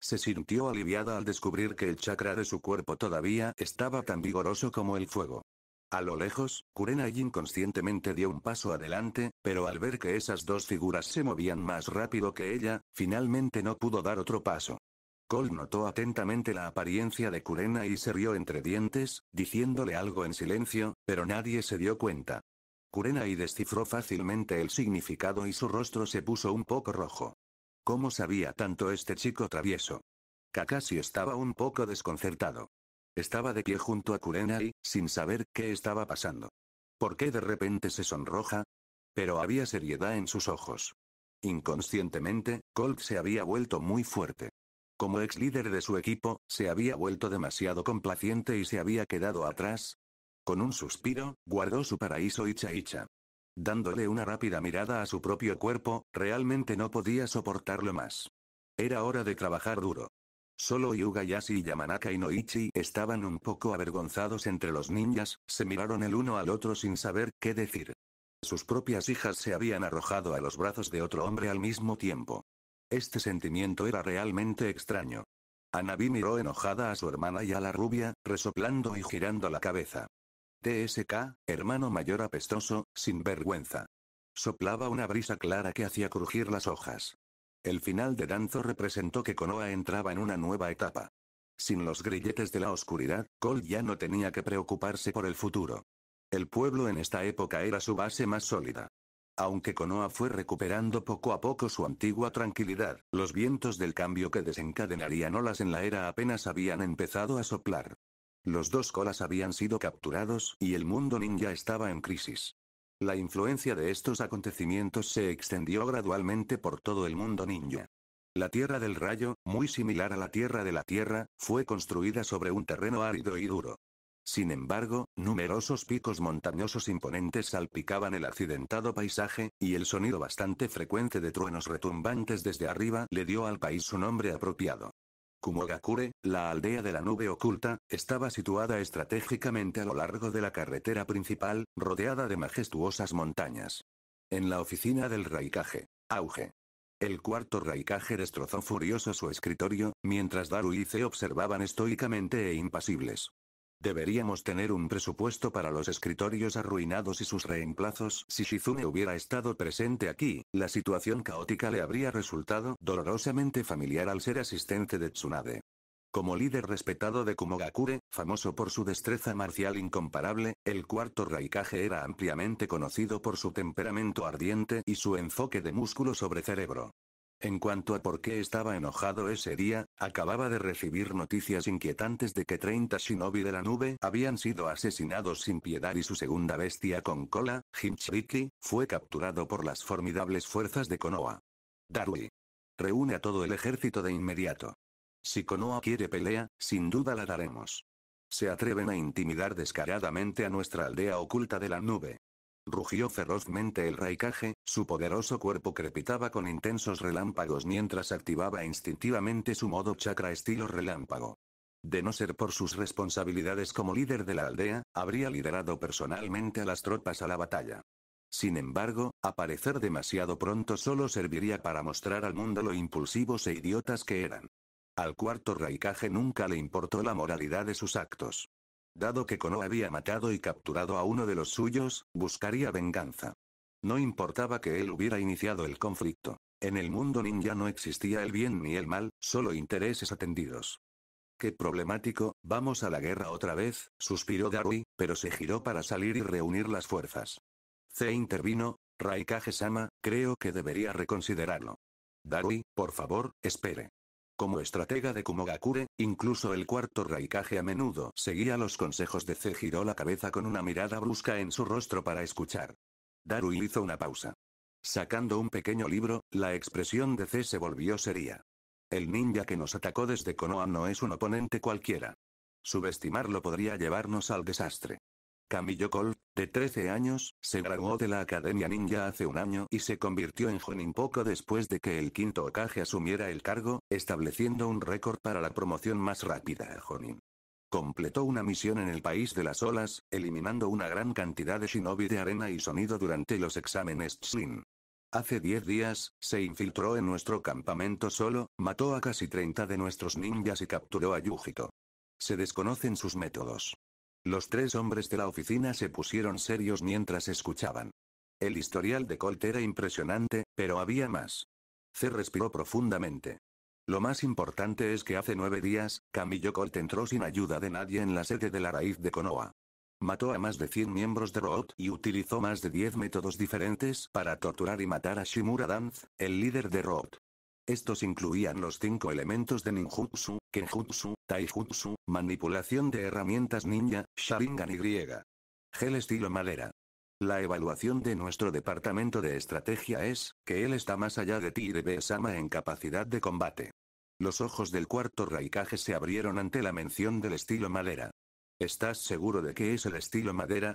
Se sintió aliviada al descubrir que el chakra de su cuerpo todavía estaba tan vigoroso como el fuego. A lo lejos, Kurenai inconscientemente dio un paso adelante, pero al ver que esas dos figuras se movían más rápido que ella, finalmente no pudo dar otro paso. Colt notó atentamente la apariencia de Kurenai y se rió entre dientes, diciéndole algo en silencio, pero nadie se dio cuenta. Kurenai descifró fácilmente el significado y su rostro se puso un poco rojo. ¿Cómo sabía tanto este chico travieso? Kakashi estaba un poco desconcertado. Estaba de pie junto a Kurenai, sin saber qué estaba pasando. ¿Por qué de repente se sonroja? Pero había seriedad en sus ojos. Inconscientemente, Colt se había vuelto muy fuerte. Como ex líder de su equipo, se había vuelto demasiado complaciente y se había quedado atrás. Con un suspiro, guardó su paraíso Icha. Dándole una rápida mirada a su propio cuerpo, realmente no podía soportarlo más. Era hora de trabajar duro. Solo Yugayashi y Yamanaka Inoichi estaban un poco avergonzados entre los ninjas, se miraron el uno al otro sin saber qué decir. Sus propias hijas se habían arrojado a los brazos de otro hombre al mismo tiempo. Este sentimiento era realmente extraño. Hanabi miró enojada a su hermana y a la rubia, resoplando y girando la cabeza. TSK, hermano mayor apestoso, sin vergüenza. Soplaba una brisa clara que hacía crujir las hojas. El final de Danzo representó que Konoha entraba en una nueva etapa. Sin los grilletes de la oscuridad, Colt ya no tenía que preocuparse por el futuro. El pueblo en esta época era su base más sólida. Aunque Konoha fue recuperando poco a poco su antigua tranquilidad, los vientos del cambio que desencadenarían olas en la era apenas habían empezado a soplar. Los dos colas habían sido capturados y el mundo ninja estaba en crisis. La influencia de estos acontecimientos se extendió gradualmente por todo el mundo ninja. La Tierra del Rayo, muy similar a la Tierra de la Tierra, fue construida sobre un terreno árido y duro. Sin embargo, numerosos picos montañosos imponentes salpicaban el accidentado paisaje, y el sonido bastante frecuente de truenos retumbantes desde arriba le dio al país su nombre apropiado. Kumogakure, la aldea de la nube oculta, estaba situada estratégicamente a lo largo de la carretera principal, rodeada de majestuosas montañas. En la oficina del Raikage. Auge. El cuarto Raikage destrozó furioso su escritorio, mientras Daru y Ze observaban estoicamente e impasibles. Deberíamos tener un presupuesto para los escritorios arruinados y sus reemplazos. Si Shizune hubiera estado presente aquí, la situación caótica le habría resultado dolorosamente familiar al ser asistente de Tsunade. Como líder respetado de Kumogakure, famoso por su destreza marcial incomparable, el cuarto Raikage era ampliamente conocido por su temperamento ardiente y su enfoque de músculo sobre cerebro. En cuanto a por qué estaba enojado ese día, acababa de recibir noticias inquietantes de que 30 shinobi de la nube habían sido asesinados sin piedad y su segunda bestia con cola, Jinchuriki, fue capturado por las formidables fuerzas de Konoha. Darui. Reúne a todo el ejército de inmediato. Si Konoha quiere pelea, sin duda la daremos. Se atreven a intimidar descaradamente a nuestra aldea oculta de la nube. Rugió ferozmente el Raikage, su poderoso cuerpo crepitaba con intensos relámpagos mientras activaba instintivamente su modo chakra estilo relámpago. De no ser por sus responsabilidades como líder de la aldea, habría liderado personalmente a las tropas a la batalla. Sin embargo, aparecer demasiado pronto solo serviría para mostrar al mundo lo impulsivos e idiotas que eran. Al cuarto Raikage nunca le importó la moralidad de sus actos. Dado que Konoha había matado y capturado a uno de los suyos, buscaría venganza. No importaba que él hubiera iniciado el conflicto. En el mundo ninja no existía el bien ni el mal, solo intereses atendidos. Qué problemático, vamos a la guerra otra vez, suspiró Darui, pero se giró para salir y reunir las fuerzas. Ze intervino, Raikage-sama, creo que debería reconsiderarlo. Darui, por favor, espere. Como estratega de Kumogakure, incluso el cuarto Raikage a menudo seguía los consejos de Z. Giró la cabeza con una mirada brusca en su rostro para escuchar. Darui hizo una pausa. Sacando un pequeño libro, la expresión de Z se volvió seria. El ninja que nos atacó desde Konoha no es un oponente cualquiera. Subestimarlo podría llevarnos al desastre. Kamiyo Colt, de 13 años, se graduó de la Academia Ninja hace un año y se convirtió en Jonin poco después de que el quinto Hokage asumiera el cargo, estableciendo un récord para la promoción más rápida a Jonin. Completó una misión en el país de las olas, eliminando una gran cantidad de shinobi de arena y sonido durante los exámenes Tslin. Hace 10 días, se infiltró en nuestro campamento solo, mató a casi 30 de nuestros ninjas y capturó a Yujito. Se desconocen sus métodos. Los 3 hombres de la oficina se pusieron serios mientras escuchaban. El historial de Colt era impresionante, pero había más. C respiró profundamente. Lo más importante es que hace 9 días, Kamiyo Colt entró sin ayuda de nadie en la sede de la raíz de Konoha. Mató a más de 100 miembros de Road y utilizó más de 10 métodos diferentes para torturar y matar a Shimura Danz, el líder de Road. Estos incluían los 5 elementos de ninjutsu, kenjutsu, taijutsu, manipulación de herramientas ninja, Sharingan y Gel estilo madera. La evaluación de nuestro departamento de estrategia es, que él está más allá de Tiribe-sama en capacidad de combate. Los ojos del cuarto Raikage se abrieron ante la mención del estilo madera. ¿Estás seguro de que es el estilo madera?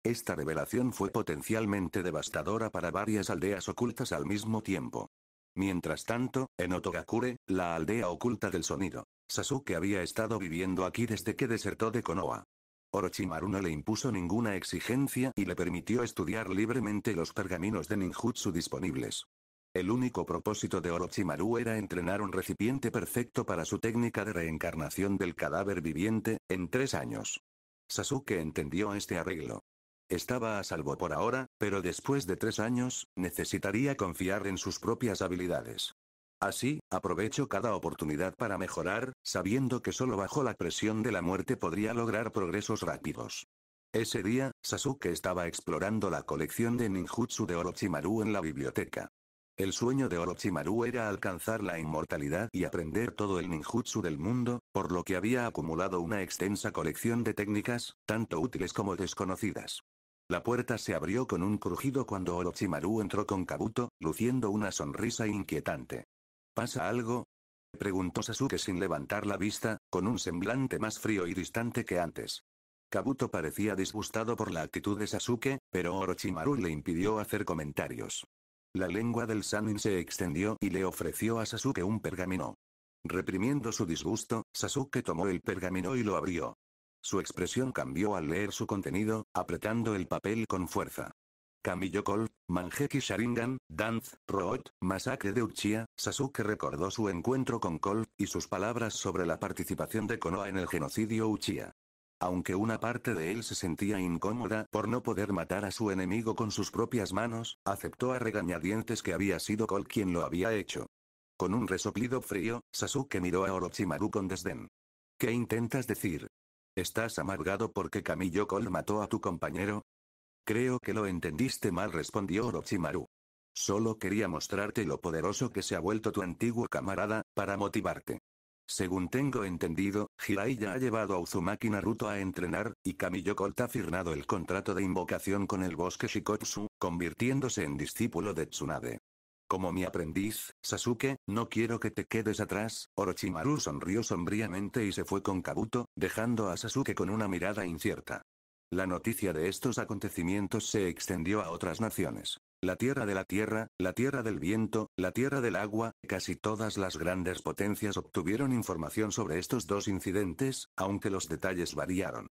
Esta revelación fue potencialmente devastadora para varias aldeas ocultas al mismo tiempo. Mientras tanto, en Otogakure, la aldea oculta del sonido, Sasuke había estado viviendo aquí desde que desertó de Konoha. Orochimaru no le impuso ninguna exigencia y le permitió estudiar libremente los pergaminos de ninjutsu disponibles. El único propósito de Orochimaru era entrenar un recipiente perfecto para su técnica de reencarnación del cadáver viviente, en 3 años. Sasuke entendió este arreglo. Estaba a salvo por ahora, pero después de 3 años, necesitaría confiar en sus propias habilidades. Así, aprovechó cada oportunidad para mejorar, sabiendo que solo bajo la presión de la muerte podría lograr progresos rápidos. Ese día, Sasuke estaba explorando la colección de ninjutsu de Orochimaru en la biblioteca. El sueño de Orochimaru era alcanzar la inmortalidad y aprender todo el ninjutsu del mundo, por lo que había acumulado una extensa colección de técnicas, tanto útiles como desconocidas. La puerta se abrió con un crujido cuando Orochimaru entró con Kabuto, luciendo una sonrisa inquietante. ¿Pasa algo?, preguntó Sasuke sin levantar la vista, con un semblante más frío y distante que antes. Kabuto parecía disgustado por la actitud de Sasuke, pero Orochimaru le impidió hacer comentarios. La lengua del Sannin se extendió y le ofreció a Sasuke un pergamino. Reprimiendo su disgusto, Sasuke tomó el pergamino y lo abrió. Su expresión cambió al leer su contenido, apretando el papel con fuerza. Kamiyo Colt, Manjeki Sharingan, Dance, Road, Masacre de Uchiha. Sasuke recordó su encuentro con Colt y sus palabras sobre la participación de Konoha en el genocidio Uchiha. Aunque una parte de él se sentía incómoda por no poder matar a su enemigo con sus propias manos, aceptó a regañadientes que había sido Colt quien lo había hecho. Con un resoplido frío, Sasuke miró a Orochimaru con desdén. ¿Qué intentas decir? ¿Estás amargado porque Kamiyo Colt mató a tu compañero? Creo que lo entendiste mal, respondió Orochimaru. Solo quería mostrarte lo poderoso que se ha vuelto tu antiguo camarada, para motivarte. Según tengo entendido, Jiraiya ha llevado a Uzumaki Naruto a entrenar, y Kamiyo Colt ha firmado el contrato de invocación con el bosque Shikotsu, convirtiéndose en discípulo de Tsunade. Como mi aprendiz, Sasuke, no quiero que te quedes atrás. Orochimaru sonrió sombríamente y se fue con Kabuto, dejando a Sasuke con una mirada incierta. La noticia de estos acontecimientos se extendió a otras naciones. La tierra de la tierra, la tierra del viento, la tierra del agua, casi todas las grandes potencias obtuvieron información sobre estos 2 incidentes, aunque los detalles variaron.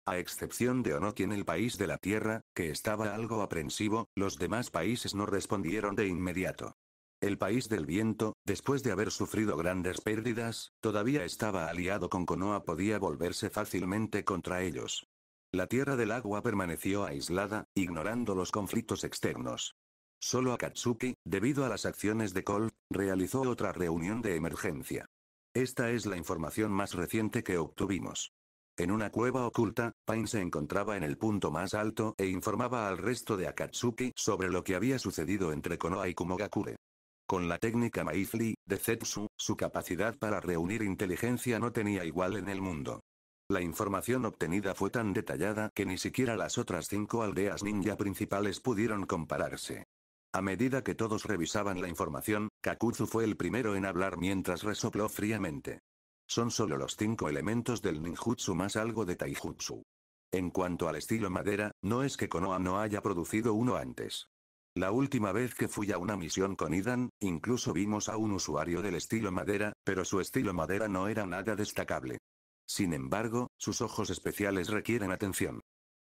A excepción de Onoki en el país de la tierra, que estaba algo aprensivo, los demás países no respondieron de inmediato. El país del viento, después de haber sufrido grandes pérdidas, todavía estaba aliado con Konoha, podía volverse fácilmente contra ellos. La tierra del agua permaneció aislada, ignorando los conflictos externos. Solo Akatsuki, debido a las acciones de Colt, realizó otra reunión de emergencia. Esta es la información más reciente que obtuvimos. En una cueva oculta, Pain se encontraba en el punto más alto e informaba al resto de Akatsuki sobre lo que había sucedido entre Konoha y Kumogakure. Con la técnica Maifli, de Zetsu, su capacidad para reunir inteligencia no tenía igual en el mundo. La información obtenida fue tan detallada que ni siquiera las otras 5 aldeas ninja principales pudieron compararse. A medida que todos revisaban la información, Kakuzu fue el primero en hablar mientras resopló fríamente. Son solo los 5 elementos del ninjutsu más algo de taijutsu. En cuanto al estilo madera, no es que Konoha no haya producido uno antes. La última vez que fui a una misión con Idan, incluso vimos a un usuario del estilo madera, pero su estilo madera no era nada destacable. Sin embargo, sus ojos especiales requieren atención.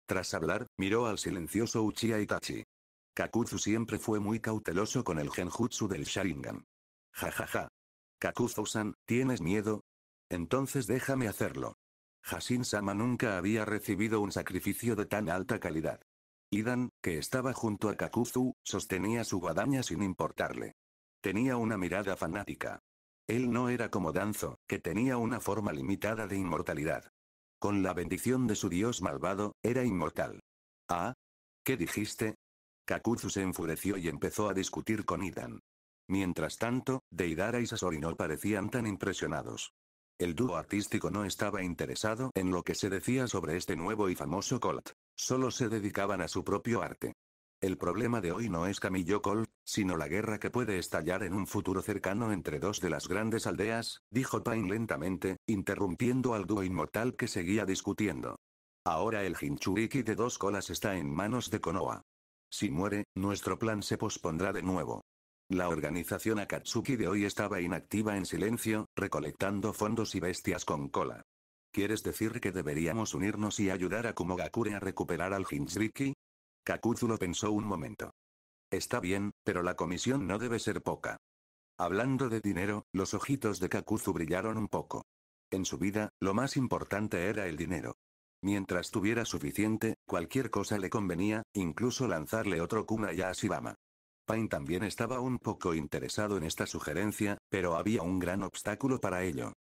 Tras hablar, miró al silencioso Uchiha Itachi. Kakuzu siempre fue muy cauteloso con el genjutsu del Sharingan. Jajaja. Kakuzu-san, ¿tienes miedo? Entonces déjame hacerlo. Hashin-sama nunca había recibido un sacrificio de tan alta calidad. Idan, que estaba junto a Kakuzu, sostenía su guadaña sin importarle. Tenía una mirada fanática. Él no era como Danzo, que tenía una forma limitada de inmortalidad. Con la bendición de su dios malvado, era inmortal. ¿Ah? ¿Qué dijiste? Kakuzu se enfureció y empezó a discutir con Idan. Mientras tanto, Deidara y Sasori no parecían tan impresionados. El dúo artístico no estaba interesado en lo que se decía sobre este nuevo y famoso Colt. Solo se dedicaban a su propio arte. El problema de hoy no es Kamiyo Colt, sino la guerra que puede estallar en un futuro cercano entre 2 de las grandes aldeas, dijo Pain lentamente, interrumpiendo al dúo inmortal que seguía discutiendo. Ahora el Jinchuriki de 2 colas está en manos de Konoha. Si muere, nuestro plan se pospondrá de nuevo. La organización Akatsuki de hoy estaba inactiva en silencio, recolectando fondos y bestias con cola. ¿Quieres decir que deberíamos unirnos y ayudar a Kumogakure a recuperar al Jinchuriki? Kakuzu lo pensó un momento. Está bien, pero la comisión no debe ser poca. Hablando de dinero, los ojitos de Kakuzu brillaron un poco. En su vida, lo más importante era el dinero. Mientras tuviera suficiente, cualquier cosa le convenía, incluso lanzarle otro kunai a Ashibama. Pain también estaba un poco interesado en esta sugerencia, pero había un gran obstáculo para ello.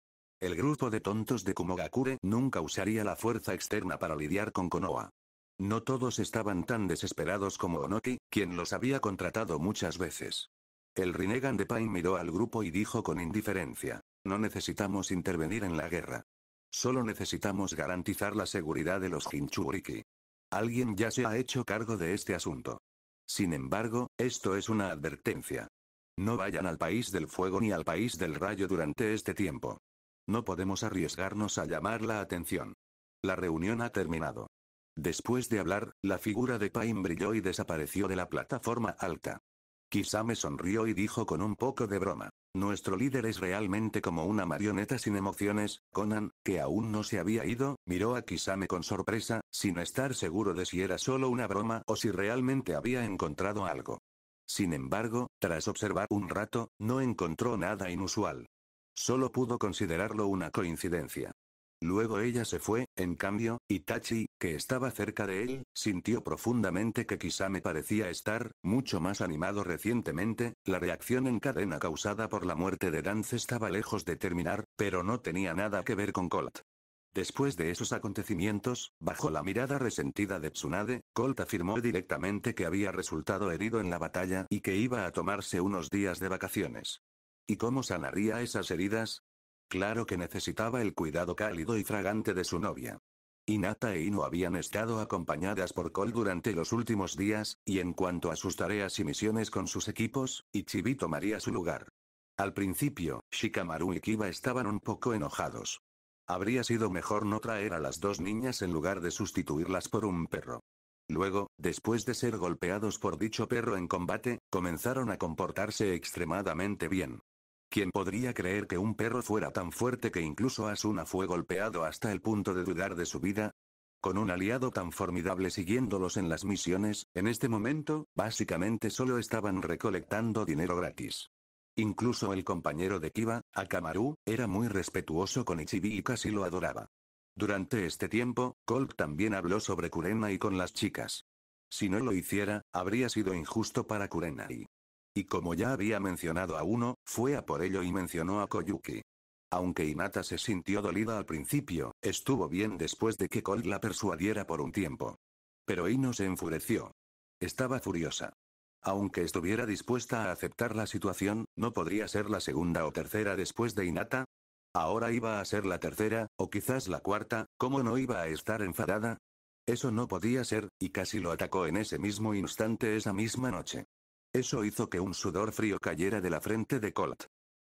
El grupo de tontos de Kumogakure nunca usaría la fuerza externa para lidiar con Konoha. No todos estaban tan desesperados como Onoki, quien los había contratado muchas veces. El Rinnegan de Pain miró al grupo y dijo con indiferencia: no necesitamos intervenir en la guerra. Solo necesitamos garantizar la seguridad de los Jinchuriki. Alguien ya se ha hecho cargo de este asunto. Sin embargo, esto es una advertencia. No vayan al país del fuego ni al país del rayo durante este tiempo. No podemos arriesgarnos a llamar la atención. La reunión ha terminado. Después de hablar, la figura de Pain brilló y desapareció de la plataforma alta. Kisame sonrió y dijo con un poco de broma: nuestro líder es realmente como una marioneta sin emociones. Conan, que aún no se había ido, miró a Kisame con sorpresa, sin estar seguro de si era solo una broma o si realmente había encontrado algo. Sin embargo, tras observar un rato, no encontró nada inusual. Solo pudo considerarlo una coincidencia. Luego ella se fue, en cambio, Itachi, que estaba cerca de él, sintió profundamente que Kisame parecía estar mucho más animado recientemente. La reacción en cadena causada por la muerte de Dance estaba lejos de terminar, pero no tenía nada que ver con Colt. Después de esos acontecimientos, bajo la mirada resentida de Tsunade, Colt afirmó directamente que había resultado herido en la batalla y que iba a tomarse unos días de vacaciones. ¿Y cómo sanaría esas heridas? Claro que necesitaba el cuidado cálido y fragante de su novia. Hinata e Ino habían estado acompañadas por Colt durante los últimos días, y en cuanto a sus tareas y misiones con sus equipos, Ichibi tomaría su lugar. Al principio, Shikamaru y Kiba estaban un poco enojados. Habría sido mejor no traer a las 2 niñas en lugar de sustituirlas por un perro. Luego, después de ser golpeados por dicho perro en combate, comenzaron a comportarse extremadamente bien. ¿Quién podría creer que un perro fuera tan fuerte que incluso Asuna fue golpeado hasta el punto de dudar de su vida? Con un aliado tan formidable siguiéndolos en las misiones, en este momento, básicamente solo estaban recolectando dinero gratis. Incluso el compañero de Kiba, Akamaru, era muy respetuoso con Ichibi y casi lo adoraba. Durante este tiempo, Colt también habló sobre Kurenai con las chicas. Si no lo hiciera, habría sido injusto para Kurenai. Y como ya había mencionado a uno, fue a por ello y mencionó a Koyuki. Aunque Hinata se sintió dolida al principio, estuvo bien después de que Colt la persuadiera por un tiempo. Pero Ino se enfureció. Estaba furiosa. Aunque estuviera dispuesta a aceptar la situación, ¿no podría ser la segunda o tercera después de Hinata? Ahora iba a ser la tercera, o quizás la cuarta, ¿cómo no iba a estar enfadada? Eso no podía ser, y casi lo atacó en ese mismo instante esa misma noche. Eso hizo que un sudor frío cayera de la frente de Colt.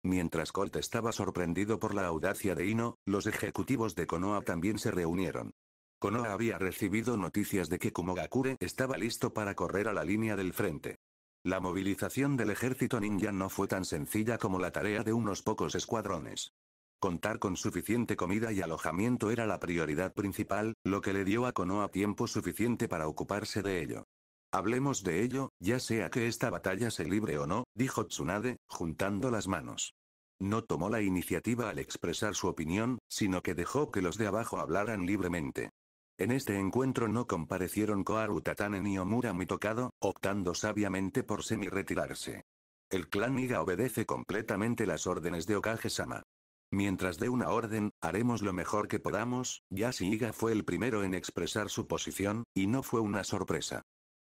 Mientras Colt estaba sorprendido por la audacia de Ino, los ejecutivos de Konoha también se reunieron. Konoha había recibido noticias de que Kumogakure estaba listo para correr a la línea del frente. La movilización del ejército ninja no fue tan sencilla como la tarea de unos pocos escuadrones. Contar con suficiente comida y alojamiento era la prioridad principal, lo que le dio a Konoha tiempo suficiente para ocuparse de ello. Hablemos de ello, ya sea que esta batalla se libre o no, dijo Tsunade, juntando las manos. No tomó la iniciativa al expresar su opinión, sino que dejó que los de abajo hablaran libremente. En este encuentro no comparecieron Koharu Tatane ni Omura Mitokado, optando sabiamente por semi-retirarse. El clan Iga obedece completamente las órdenes de Okage-sama. Mientras dé una orden, haremos lo mejor que podamos. Yashi Iga fue el primero en expresar su posición, y no fue una sorpresa.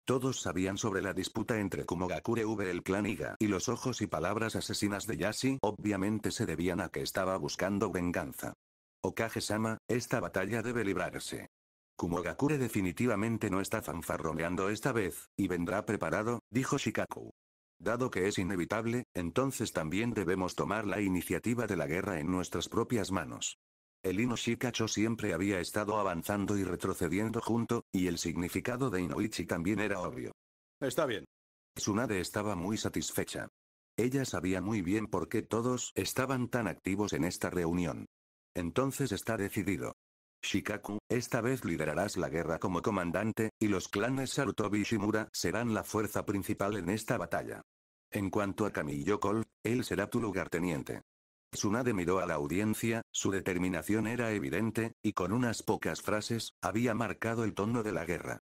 Todos sabían sobre la disputa entre Kumogakure el clan Iga y los ojos y palabras asesinas de Yashi obviamente se debían a que estaba buscando venganza. Okage-sama, esta batalla debe librarse. Kumogakure definitivamente no está fanfarroneando esta vez, y vendrá preparado, dijo Shikaku. Dado que es inevitable, entonces también debemos tomar la iniciativa de la guerra en nuestras propias manos. El Ino Shikacho siempre había estado avanzando y retrocediendo junto, y el significado de Inoichi también era obvio. Está bien. Tsunade estaba muy satisfecha. Ella sabía muy bien por qué todos estaban tan activos en esta reunión. Entonces está decidido. Shikaku, esta vez liderarás la guerra como comandante, y los clanes Sarutobi y Shimura serán la fuerza principal en esta batalla. En cuanto a Kamiyo Colt, él será tu lugarteniente. Tsunade miró a la audiencia, su determinación era evidente, y con unas pocas frases, había marcado el tono de la guerra.